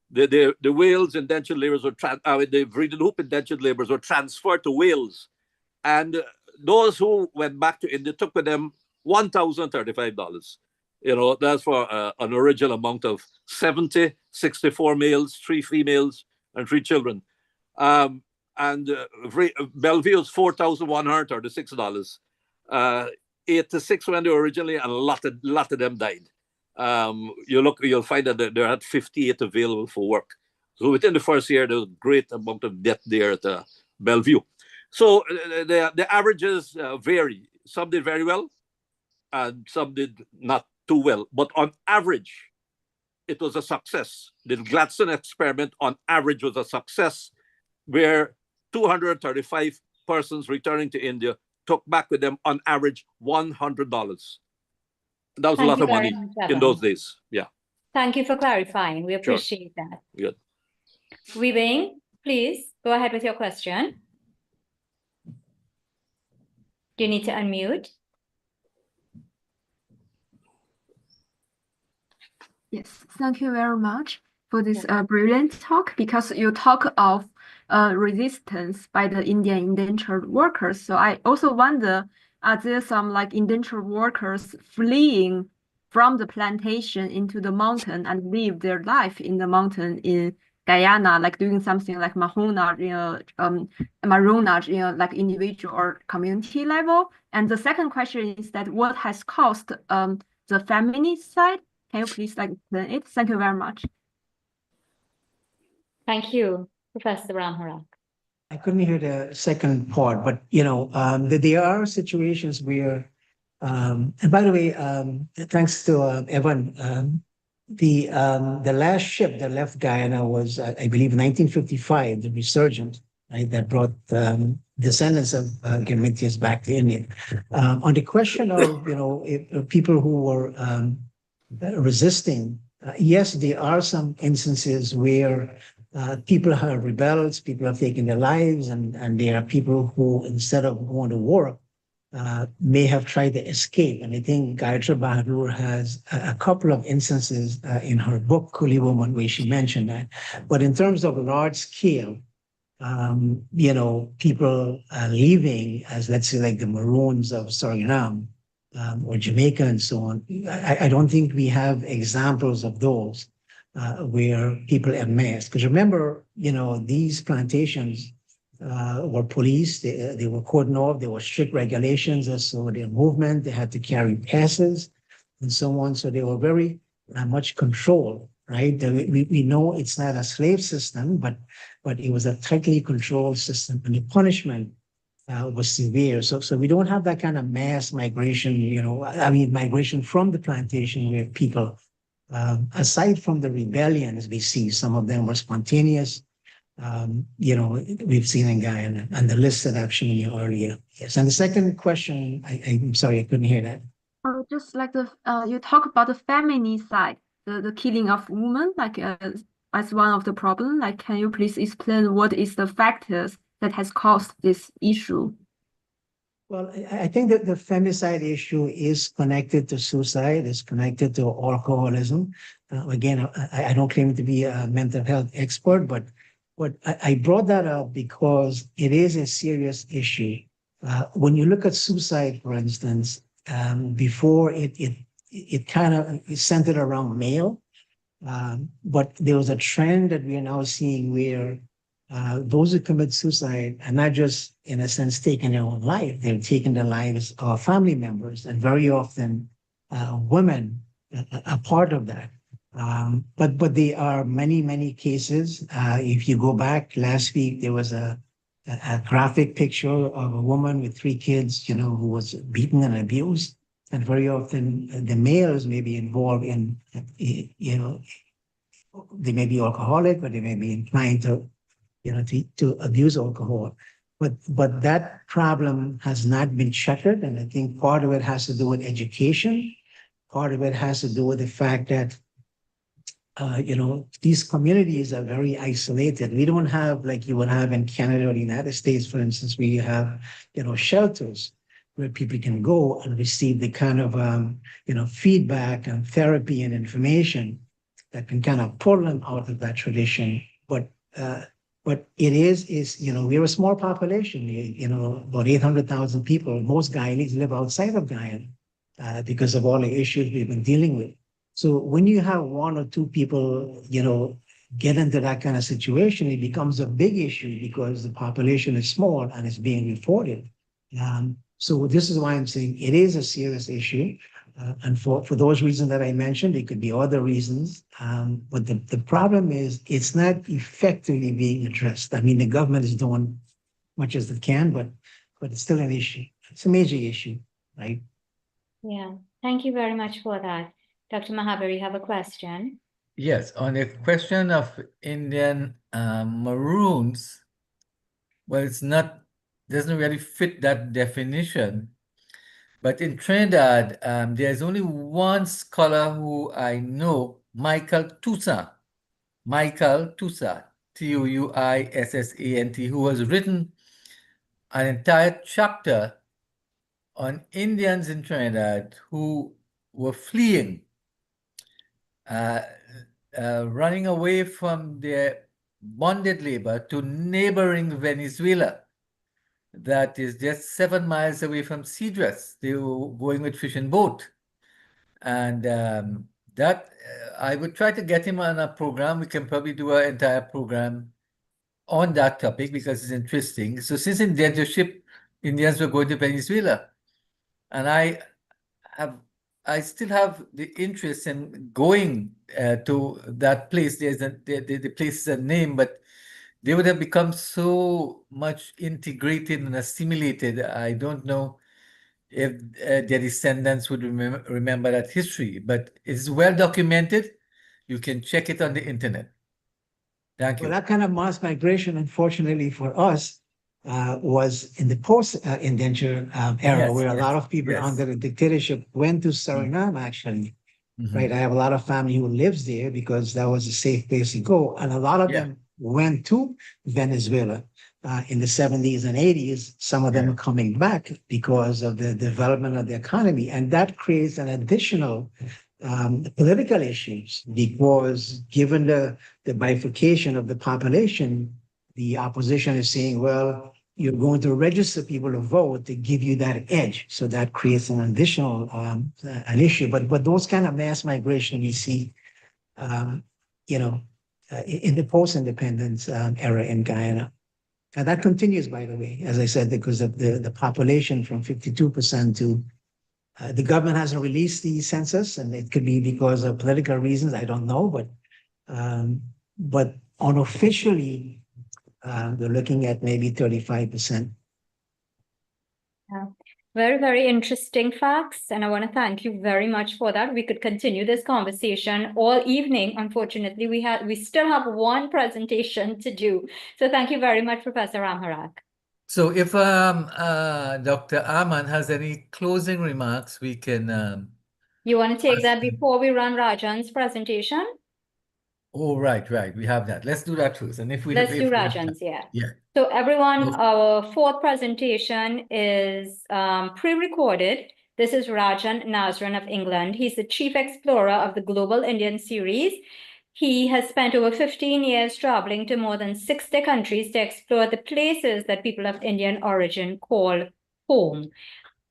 the Wales indentured labourers were the Vredenhoop indentured labourers were transferred to Wales, and those who went back to India took with them $1,035. That's for an original amount of 70, 64 males, 3 females, and 3 children. And Bellevue's $4,136. 86 when they were originally, and a lot of them died. You'll find that there had 58 available for work. So within the first year, there was a great amount of death there at Bellevue. So the averages vary. Some did very well, and some did not too well. But on average, it was a success. The Gladstone experiment on average was a success, where 235 persons returning to India took back with them on average $100. That was a lot of money in those days. Yeah. Thank you for clarifying. We appreciate that. Good. Wei Bing, please go ahead with your question. Do you need to unmute? Yes, thank you very much for this brilliant talk, because you talk of resistance by the Indian indentured workers. So I also wonder, are there some indentured workers fleeing from the plantation into the mountain and live their life in the mountain in Guyana, doing something like marronage, individual or community level? And the second question is that what has caused the feminist side? Can you please explain it? Thank you very much. Thank you, Professor Ramharak. I couldn't hear the second part, but there are situations where, and by the way, thanks to Evan, the last ship that left Guyana was, I believe, 1955, the Resurgent, right, that brought descendants of Gurmitians back to India. On the question of if people who were resisting, yes, there are some instances where people have rebelled, people have taken their lives, and there are people who, instead of going to war, may have tried to escape. And I think Gayatri Bahadur has a couple of instances in her book, Coolie Woman, where she mentioned that. But in terms of large scale, people leaving, as let's say the Maroons of Suriname or Jamaica and so on, I don't think we have examples of those. Where people en masse. Because remember, these plantations were policed, they were cordoned off, there were strict regulations as to their movement, they had to carry passes and so on. So they were very much controlled, right? We know it's not a slave system, but it was a tightly controlled system, and the punishment was severe. So we don't have that kind of mass migration, migration from the plantation where people, aside from the rebellions we see, some of them were spontaneous. We've seen in Guyana, and the list that I've shown you earlier. Yes. And the second question, I'm sorry, I couldn't hear that. Just you talk about the feminist side, the killing of women, as one of the problems. Can you please explain what is the factors that has caused this issue? Well, I think that the femicide issue is connected to suicide, is connected to alcoholism. Again, I don't claim to be a mental health expert, but I brought that up because it is a serious issue. When you look at suicide, for instance, before it kind of is centered around male, but there was a trend that we are now seeing where those who commit suicide are not just, in a sense, taking their own life, they're taking the lives of family members, and very often women are part of that. But there are many cases. If you go back last week, there was a graphic picture of a woman with 3 kids, who was beaten and abused. And very often the males may be involved in, they may be alcoholic, or they may be inclined to, to abuse alcohol. But that problem has not been shattered. And I think part of it has to do with education. Part of it has to do with the fact that, these communities are very isolated. We don't have, like you would have in Canada or the United States, for instance, where you have, shelters where people can go and receive the kind of, feedback and therapy and information that can kind of pull them out of that tradition. But it is, we're a small population, about 800,000 people. Most Guyanese live outside of Guyana because of all the issues we've been dealing with. So when you have 1 or 2 people, get into that kind of situation, it becomes a big issue because the population is small and it's being reported. So this is why I'm saying it is a serious issue. And for those reasons that I mentioned, it could be other reasons. But the problem is it's not effectively being addressed. I mean, the government is doing much as it can, but it's still an issue. It's a major issue, right? Yeah, thank you very much for that. Dr. Mahaber, you have a question? Yes, on the question of Indian Maroons, well, doesn't really fit that definition. But in Trinidad, there's only one scholar who I know, Michael Toussant, Touissant, who has written an entire chapter on Indians in Trinidad who were fleeing, running away from their bonded labor to neighboring Venezuela. That is just 7 miles away from Cedras. They were going with fishing boat. And that I would try to get him on a program. We can probably do an entire program on that topic because it's interesting. So since indentureship, Indians were going to Venezuela. And I still have the interest in going to that place. The place is a name, but they would have become so much integrated and assimilated. I don't know if their descendants would remember that history, but it's well documented. You can check it on the internet. Thank you. Well, that kind of mass migration, unfortunately for us, was in the post-indenture era, where a lot of people under the dictatorship went to Suriname, actually. Right. I have a lot of family who lives there because that was a safe place to go. And a lot of them went to Venezuela in the 70s and 80s, some of them coming back because of the development of the economy. And that creates an additional political issues because given the bifurcation of the population, the opposition is saying, well, you're going to register people to vote to give you that edge. So that creates an additional an issue. But those kind of mass migration we see, in the post-independence era in Guyana. And that continues, by the way, as I said, because of the population from 52% to the government hasn't released the census, and it could be because of political reasons. I don't know, but unofficially, they're looking at maybe 35%. Yeah. Very, very interesting facts. And I want to thank you very much for that. We could continue this conversation all evening. Unfortunately, we still have one presentation to do. So thank you very much, Professor Ramharak. So if Dr. Aman has any closing remarks, we can... you want to take that before we run Rajan's presentation? Oh, right. We have that. Let's do that first. And if we Let's do Rajan's, yeah. Yeah. So everyone, our fourth presentation is pre-recorded. This is Rajan Nazran of England. He's the chief explorer of the Global Indian Series. He has spent over 15 years traveling to more than 60 countries to explore the places that people of Indian origin call home.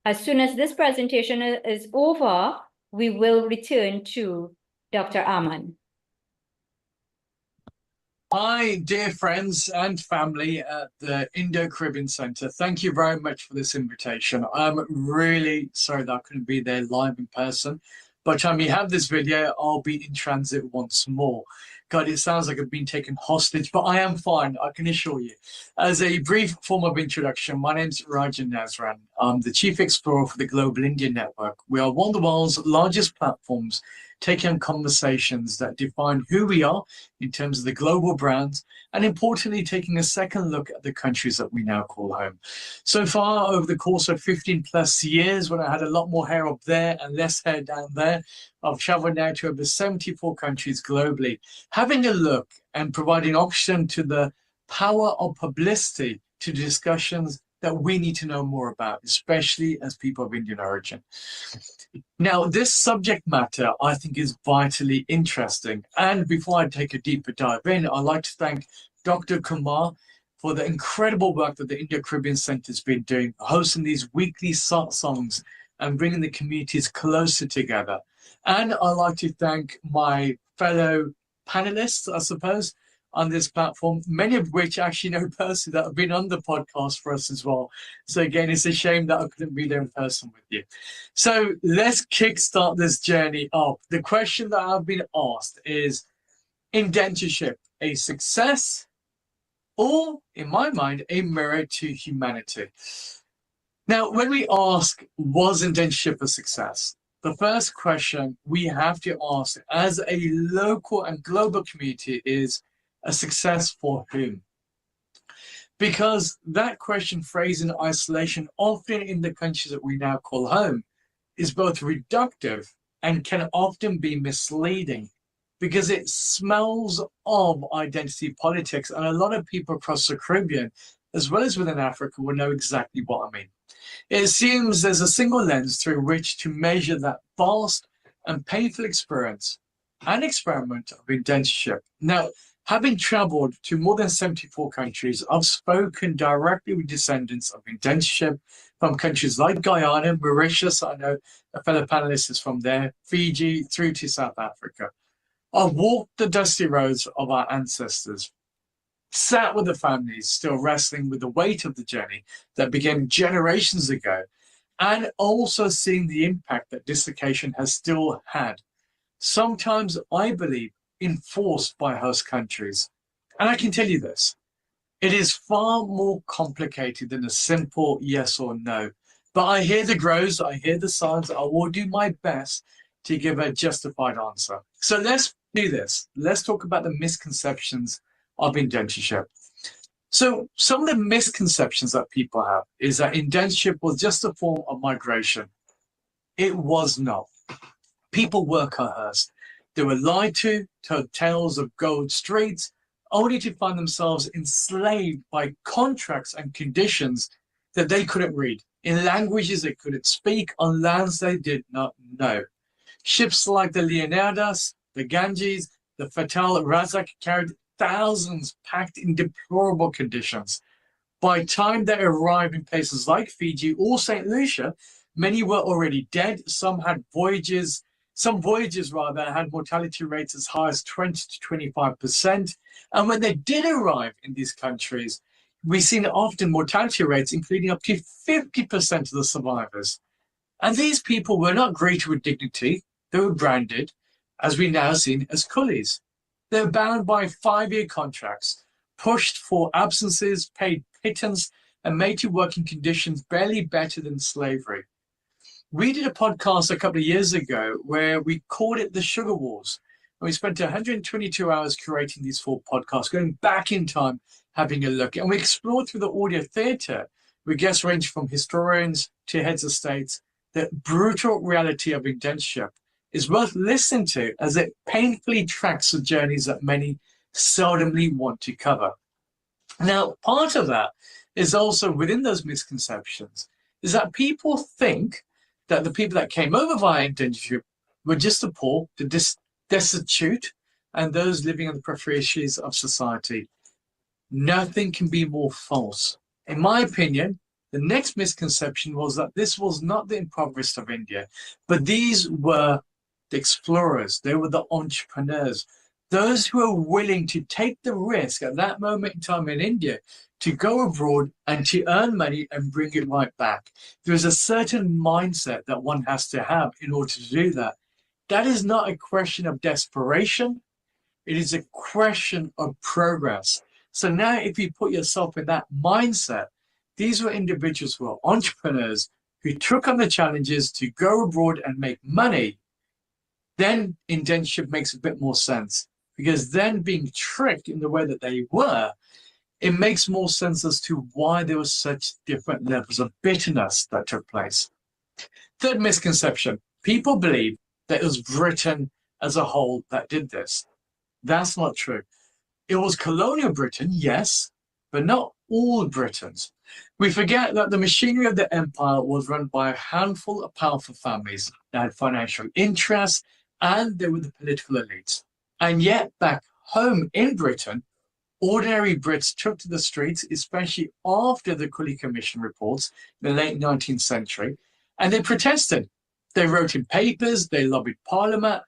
As soon as this presentation is over, we will return to Dr. Aman. Hi, dear friends and family at the Indo-Caribbean Centre. Thank you very much for this invitation. I'm really sorry that I couldn't be there live in person. By the time you have this video, I'll be in transit once more. God, it sounds like I've been taken hostage, but I am fine, I can assure you. As a brief form of introduction, my name's Rajan Nazran. I'm the Chief Explorer for the Global Indian Network. We are one of the world's largest platforms taking on conversations that define who we are in terms of the global brands, and importantly, taking a second look at the countries that we now call home. So far, over the course of 15 plus years, when I had a lot more hair up there and less hair down there, I've traveled now to over 74 countries globally, having a look and providing oxygen to the power of publicity to discussions that we need to know more about, especially as people of Indian origin. Now, this subject matter, I think, is vitally interesting. And before I take a deeper dive in, I'd like to thank Dr. Kumar for the incredible work that the Indo-Caribbean Centre has been doing, hosting these weekly songs and bringing the communities closer together. And I'd like to thank my fellow panelists, I suppose, on this platform, many of which actually know personally that have been on the podcast for us as well. So again, it's a shame that I couldn't be there in person with you. So let's kickstart this journey off. The question that I've been asked is, indentureship a success or, in my mind, a mirror to humanity? Now, when we ask, was indentureship a success? The first question we have to ask as a local and global community is, a success for whom? Because that question phrased in isolation, often in the countries that we now call home, is both reductive and can often be misleading because it smells of identity politics. And a lot of people across the Caribbean, as well as within Africa, will know exactly what I mean. It assumes there's a single lens through which to measure that vast and painful experience and experiment of indentureship. Now, having traveled to more than 74 countries, I've spoken directly with descendants of indentureship from countries like Guyana, Mauritius, I know a fellow panelist is from there, Fiji, through to South Africa. I've walked the dusty roads of our ancestors, sat with the families still wrestling with the weight of the journey that began generations ago, and also seeing the impact that dislocation has still had. Sometimes, I believe, enforced by host countries. And I can tell you this, it is far more complicated than a simple yes or no. But I hear the grows, I hear the signs, I will do my best to give a justified answer. So let's do this. Let's talk about the misconceptions of indentureship. So some of the misconceptions that people have is that indentureship was just a form of migration. It was not. People were coerced. They were lied to, told tales of gold streets, only to find themselves enslaved by contracts and conditions that they couldn't read, in languages they couldn't speak, on lands they did not know. Ships like the Leonidas, the Ganges, the Fatal Razak carried thousands packed in deplorable conditions. By the time they arrived in places like Fiji or St. Lucia, many were already dead. Some voyages had mortality rates as high as 20 to 25%. And when they did arrive in these countries, we've seen often mortality rates including up to 50% of the survivors. And these people were not greeted with dignity. They were branded, as we now seen, as coolies. They were bound by 5-year contracts, pushed for absences, paid pittance, and made to work in conditions barely better than slavery. We did a podcast a couple of years ago where we called it the Sugar Wars. And we spent 122 hours curating these 4 podcasts, going back in time, having a look. And we explored through the audio theatre with guests ranging from historians to heads of states. The brutal reality of indentureship is worth listening to as it painfully tracks the journeys that many seldomly want to cover. Now, part of that is also within those misconceptions is that people think that the people that came over via indentureship were just the poor, the destitute, and those living on the peripheries of society. Nothing can be more false. In my opinion, the next misconception was that this was not the impoverished of India, but these were the explorers. They were the entrepreneurs. those who are willing to take the risk at that moment in time in India to go abroad and to earn money and bring it right back. There's a certain mindset that one has to have in order to do that. That is not a question of desperation. It is a question of progress. So now if you put yourself in that mindset, these were individuals who are entrepreneurs who took on the challenges to go abroad and make money. Then indentureship makes a bit more sense, because then being tricked in the way that they were, it makes more sense as to why there was such different levels of bitterness that took place. Third misconception, people believe that it was Britain as a whole that did this. That's not true. It was colonial Britain, yes, but not all Britons. We forget that the machinery of the empire was run by a handful of powerful families that had financial interests, and they were the political elites. And yet back home in Britain, ordinary Brits took to the streets, especially after the Cooley Commission reports in the late 19th century, and they protested. They wrote in papers, they lobbied Parliament,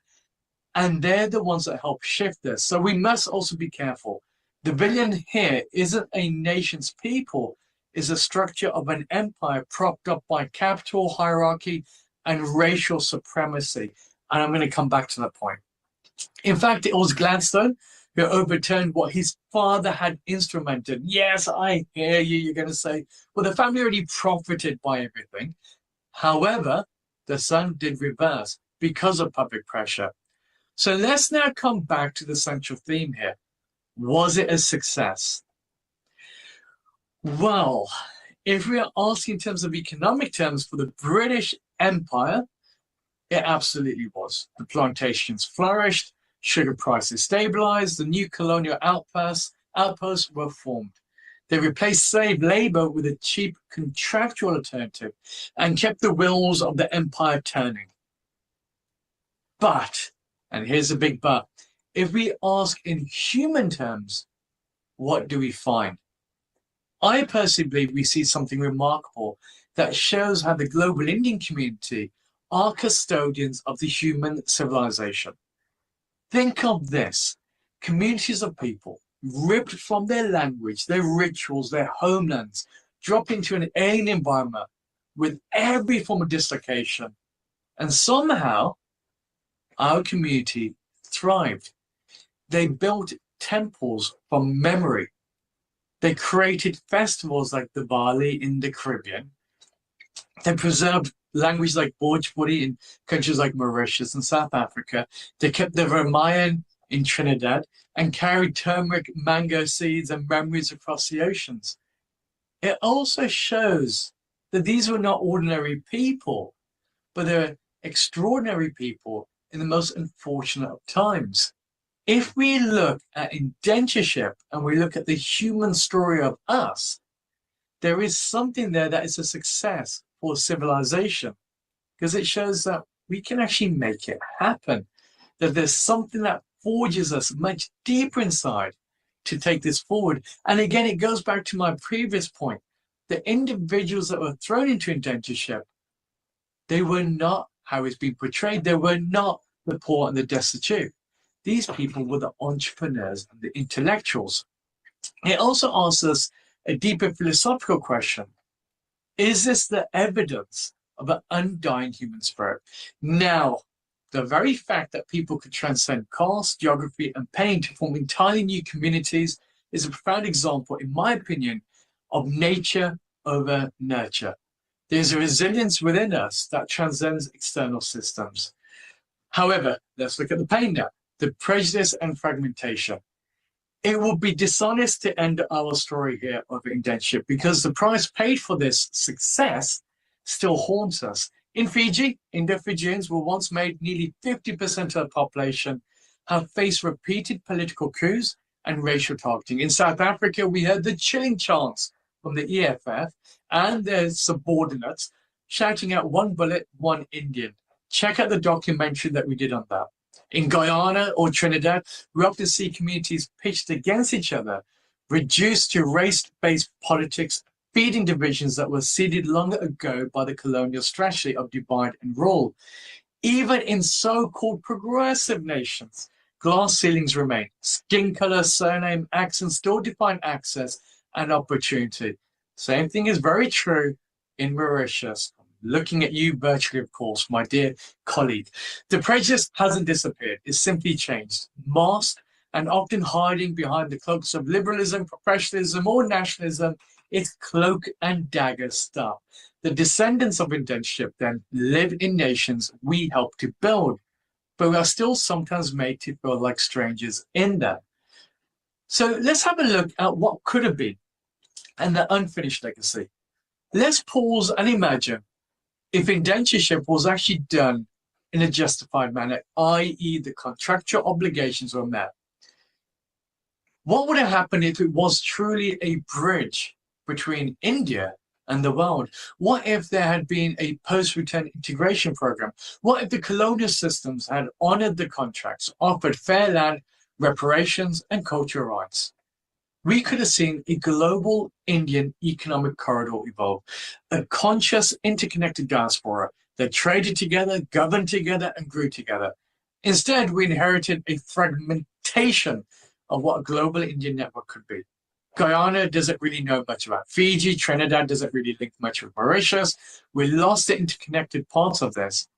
and they're the ones that help shift this. So we must also be careful. The villain here isn't a nation's people, it's a structure of an empire propped up by capital hierarchy and racial supremacy. And I'm going to come back to that point. In fact, it was Gladstone who overturned what his father had instrumented. Yes, I hear you. You're going to say, well, the family already profited by everything. However, the son did reverse because of public pressure. So let's now come back to the central theme here. Was it a success? Well, if we are asking in terms of economic terms for the British Empire, it absolutely was. The plantations flourished, sugar prices stabilized, the new colonial outposts were formed. They replaced slave labor with a cheap contractual alternative and kept the wheels of the empire turning. But, and here's a big but, if we ask in human terms, what do we find? I personally believe we see something remarkable that shows how the global Indian community are custodians of the human civilization. Think of this, communities of people ripped from their language, their rituals, their homelands, dropped into an alien environment with every form of dislocation. And somehow, our community thrived. They built temples from memory. They created festivals like Diwali in the Caribbean. They preserved language like Bhojpuri in countries like Mauritius and South Africa. They kept the Ramayan in Trinidad and carried turmeric, mango seeds, and memories across the oceans. It also shows that these were not ordinary people, but they're extraordinary people in the most unfortunate of times. If we look at indentureship and we look at the human story of us, there is something there that is a success for civilization, because it shows that we can actually make it happen, that there's something that forges us much deeper inside to take this forward. And again, it goes back to my previous point. The individuals that were thrown into indentureship, they were not how it's been portrayed. They were not the poor and the destitute. These people were the entrepreneurs and the intellectuals. It also asks us a deeper philosophical question. Is this the evidence of an undying human spirit? Now, the very fact that people could transcend caste, geography, and pain to form entirely new communities is a profound example, in my opinion, of nature over nurture. There's a resilience within us that transcends external systems. However, let's look at the pain now, the prejudice and fragmentation. It would be dishonest to end our story here of indentureship, because the price paid for this success still haunts us. In Fiji, Indo-Fijians were once made nearly 50% of the population, have faced repeated political coups and racial targeting. In South Africa, we heard the chilling chants from the EFF and their subordinates shouting out "one bullet, one Indian." Check out the documentary that we did on that. In Guyana or Trinidad, we often see communities pitched against each other, reduced to race-based politics, feeding divisions that were seeded long ago by the colonial strategy of divide and rule. Even in so-called progressive nations, glass ceilings remain. Skin color, surname, accent still define access and opportunity. Same thing is very true in Mauritius. Looking at you virtually, of course, my dear colleague. The prejudice hasn't disappeared. It's simply changed. Masked and often hiding behind the cloaks of liberalism, professionalism, or nationalism, it's cloak and dagger stuff. The descendants of indentureship then live in nations we help to build, but we are still sometimes made to feel like strangers in them. So let's have a look at what could have been and the unfinished legacy. Let's pause and imagine if indentureship was actually done in a justified manner, i.e. the contractual obligations were met. What would have happened if it was truly a bridge between India and the world? What if there had been a post-return integration program? What if the colonial systems had honored the contracts, offered fair land, reparations, and cultural rights? We could have seen a global Indian economic corridor evolve, a conscious, interconnected diaspora that traded together, governed together, and grew together. Instead, we inherited a fragmentation of what a global Indian network could be. Guyana doesn't really know much about Fiji. Trinidad doesn't really link much with Mauritius. We lost the interconnected parts of this.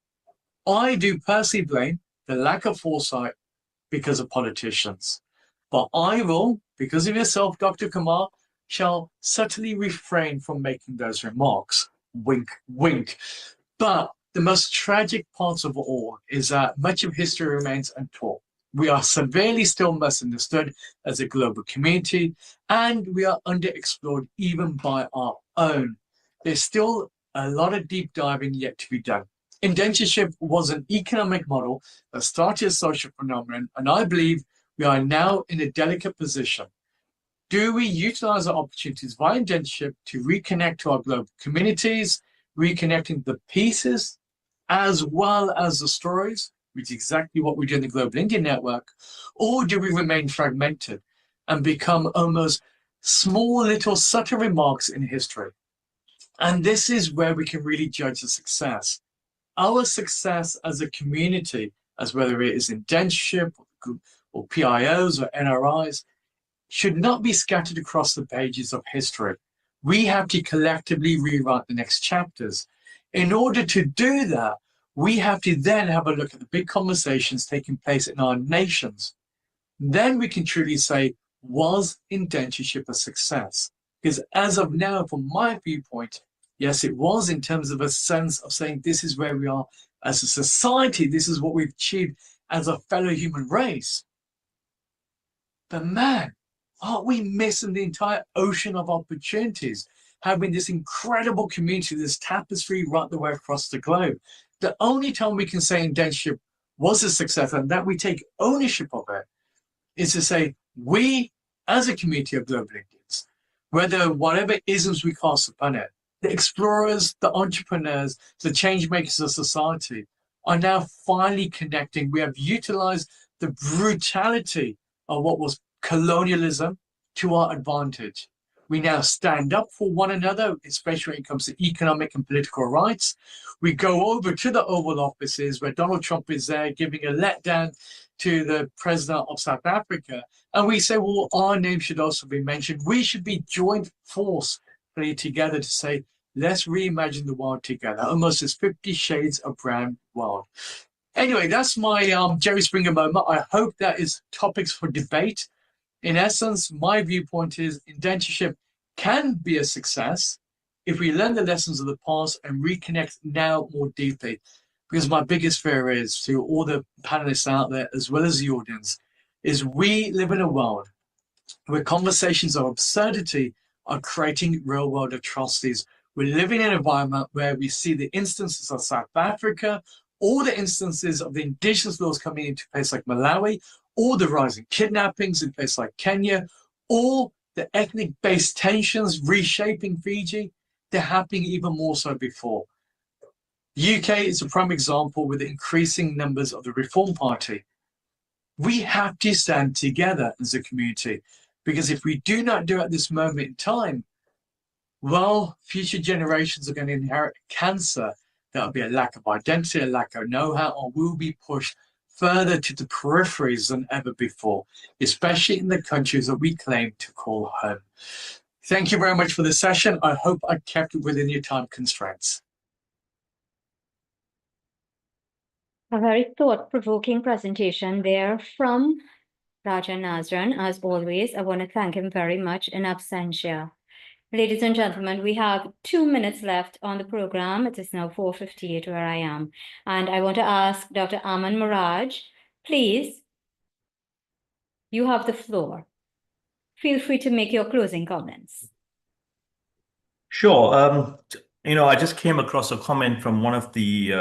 I do personally blame the lack of foresight because of politicians. But I will, because of yourself, Dr. Kumar, shall subtly refrain from making those remarks. Wink, wink. But the most tragic part of all is that much of history remains untaught. We are severely still misunderstood as a global community, and we are underexplored even by our own. There's still a lot of deep diving yet to be done. Indentureship was an economic model that started a social phenomenon, and I believe we are now in a delicate position. Do we utilize our opportunities via indentureship to reconnect to our global communities, reconnecting the pieces as well as the stories, which is exactly what we do in the Global Indian Network, or do we remain fragmented and become almost small little subtle remarks in history? And this is where we can really judge the success. Our success as a community, as whether it is indentureship or PIOs or NRIs, should not be scattered across the pages of history. We have to collectively rewrite the next chapters. In order to do that, we have to then have a look at the big conversations taking place in our nations. Then we can truly say, was indentureship a success? Because as of now, from my viewpoint, yes, it was, in terms of a sense of saying this is where we are as a society, this is what we've achieved as a fellow human race. But man, aren't we missing the entire ocean of opportunities, having this incredible community, this tapestry right the way across the globe? The only time we can say indentureship was a success and that we take ownership of it is to say we, as a community of global Indians, whether whatever isms we cast upon it, the explorers, the entrepreneurs, the change makers of society are now finally connecting. We have utilized the brutality of what was colonialism to our advantage. We now stand up for one another, especially when it comes to economic and political rights. We go over to the Oval Offices where Donald Trump is there giving a letdown to the president of South Africa. And we say, well, our name should also be mentioned. We should be joint force together to say, let's reimagine the world together. Almost as 50 Shades of Brown world. Anyway, that's my Jerry Springer moment. I hope that is topics for debate. In essence, my viewpoint is indentureship can be a success if we learn the lessons of the past and reconnect now more deeply. Because my biggest fear is, to all the panelists out there, as well as the audience, is we live in a world where conversations of absurdity are creating real-world atrocities. We're living in an environment where we see the instances of South Africa, all the instances of the indigenous laws coming into place like Malawi, all the rising kidnappings in places like Kenya, all the ethnic-based tensions reshaping Fiji. They're happening even more so before. UK is a prime example with the increasing numbers of the Reform Party. We have to stand together as a community, because if we do not do it at this moment in time, well, future generations are going to inherit cancer. There'll be a lack of identity, a lack of know-how, or we'll be pushed further to the peripheries than ever before, especially in the countries that we claim to call home. Thank you very much for the session. I hope I kept it within your time constraints. A very thought-provoking presentation there from Raja Nazran. As always, I want to thank him very much in absentia. Ladies and gentlemen, we have 2 minutes left on the program. It is now 4:58 where I am. And I want to ask Dr. Aman Miraj, please, you have the floor. Feel free to make your closing comments. Sure. I just came across a comment from one of the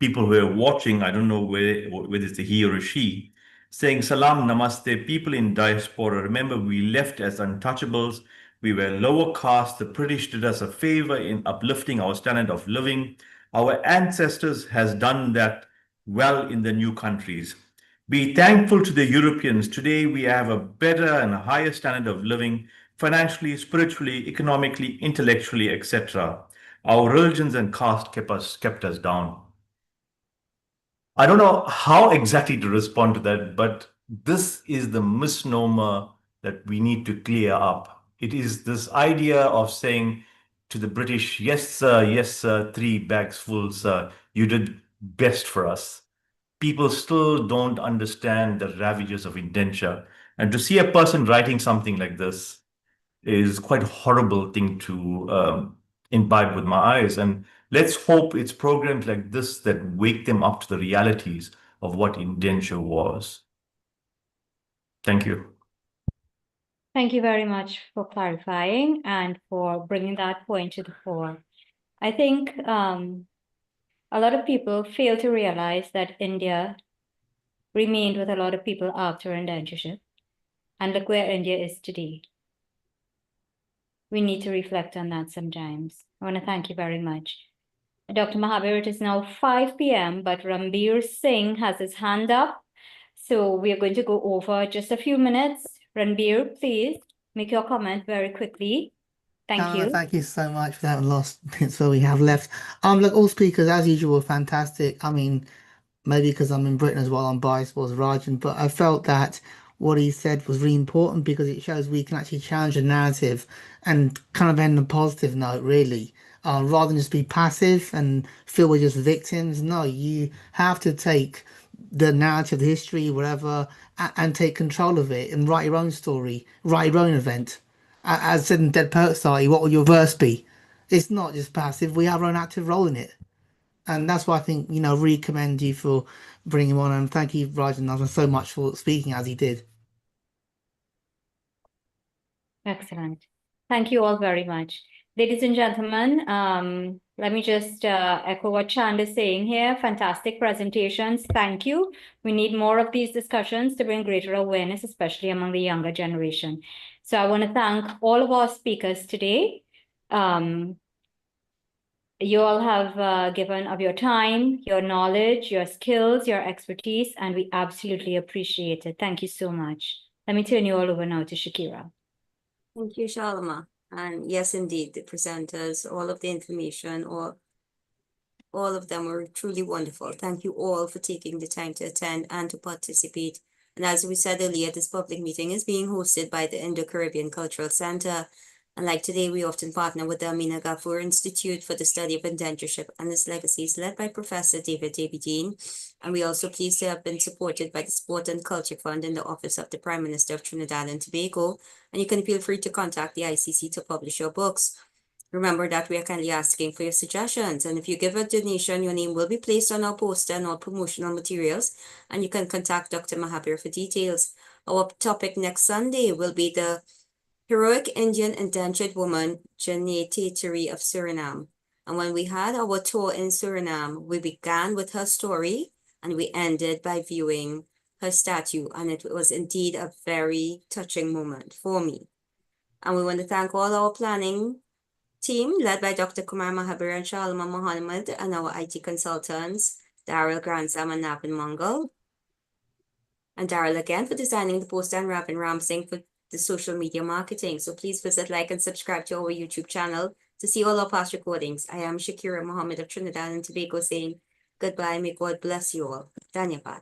people who are watching. I don't know whether it's a he or a she, saying, Salam, Namaste, people in diaspora. Remember, we left as untouchables. We were lower caste. The British did us a favor in uplifting our standard of living. Our ancestors has done that well in the new countries. Be thankful to the Europeans. Today, we have a better and a higher standard of living, financially, spiritually, economically, intellectually, etc. Our religions and caste kept us down. I don't know how exactly to respond to that, but this is the misnomer that we need to clear up. It is this idea of saying to the British, yes, sir, 3 bags full, sir, you did best for us. People still don't understand the ravages of indenture. And to see a person writing something like this is quite a horrible thing to imbibe with my eyes. And let's hope it's programs like this that wake them up to the realities of what indenture was. Thank you. Thank you very much for clarifying and for bringing that point to the fore. I think a lot of people fail to realize that India remained with a lot of people after indentureship. And look where India is today. We need to reflect on that sometimes. I want to thank you very much. Dr. Mahabir, it is now 5 p.m., but Ranbir Singh has his hand up. So we are going to go over just a few minutes. Ranbir, please make your comment very quickly. Thank you. Thank you so much for that last minutes that we have left. Look, all speakers, as usual, fantastic. I mean, maybe because I'm in Britain as well, I'm biased towards Rajan, but I felt that what he said was really important because it shows we can actually challenge the narrative and kind of end on a positive note, really, rather than just be passive and feel we're just victims. No, you have to take the narrative, the history, whatever, and take control of it and write your own story, write your own event. As said in Dead Poet Society, what will your verse be? It's not just passive. We have our own active role in it. And that's why I think, really commend you for bringing him on. And thank you, Rajan Nazran, so much for speaking as he did. Excellent. Thank you all very much. Ladies and gentlemen, let me just echo what Chand is saying here. Fantastic presentations. Thank you. We need more of these discussions to bring greater awareness, especially among the younger generation. So I want to thank all of our speakers today. You all have given of your time, your knowledge, your skills, your expertise, and we absolutely appreciate it. Thank you so much. Let me turn you all over now to Shakira. Thank you, Shalama. And yes, indeed, the presenters, all of the information, all of them were truly wonderful. Thank you all for taking the time to attend and to participate. And as we said earlier, this public meeting is being hosted by the Indo-Caribbean Cultural Center. And like today, we often partner with the Amina Ghafoor Institute for the Study of Indentureship and its legacies, led by Professor David Dean. And we also pleased to have been supported by the Sport and Culture Fund in the Office of the Prime Minister of Trinidad and Tobago. And you can feel free to contact the ICC to publish your books. Remember that we are kindly asking for your suggestions. And if you give a donation, your name will be placed on our poster and all promotional materials. And you can contact Dr. Mahabir for details. Our topic next Sunday will be the heroic Indian indentured woman, Janae Tateri of Suriname. And when we had our tour in Suriname, we began with her story and we ended by viewing her statue. And it was indeed a very touching moment for me. And we want to thank all our planning team led by Dr. Kumar Mahabir and Shalma Mohammed and our IT consultants, Daryl Granzam and Navin Mangal. And Daryl again for designing the poster and Ravin Ramsingh for the social media marketing. So please visit, like, and subscribe to our YouTube channel to see all our past recordings. I am Shakira Mohammed of Trinidad and Tobago saying Goodbye. May God bless you all. Dhanyavad.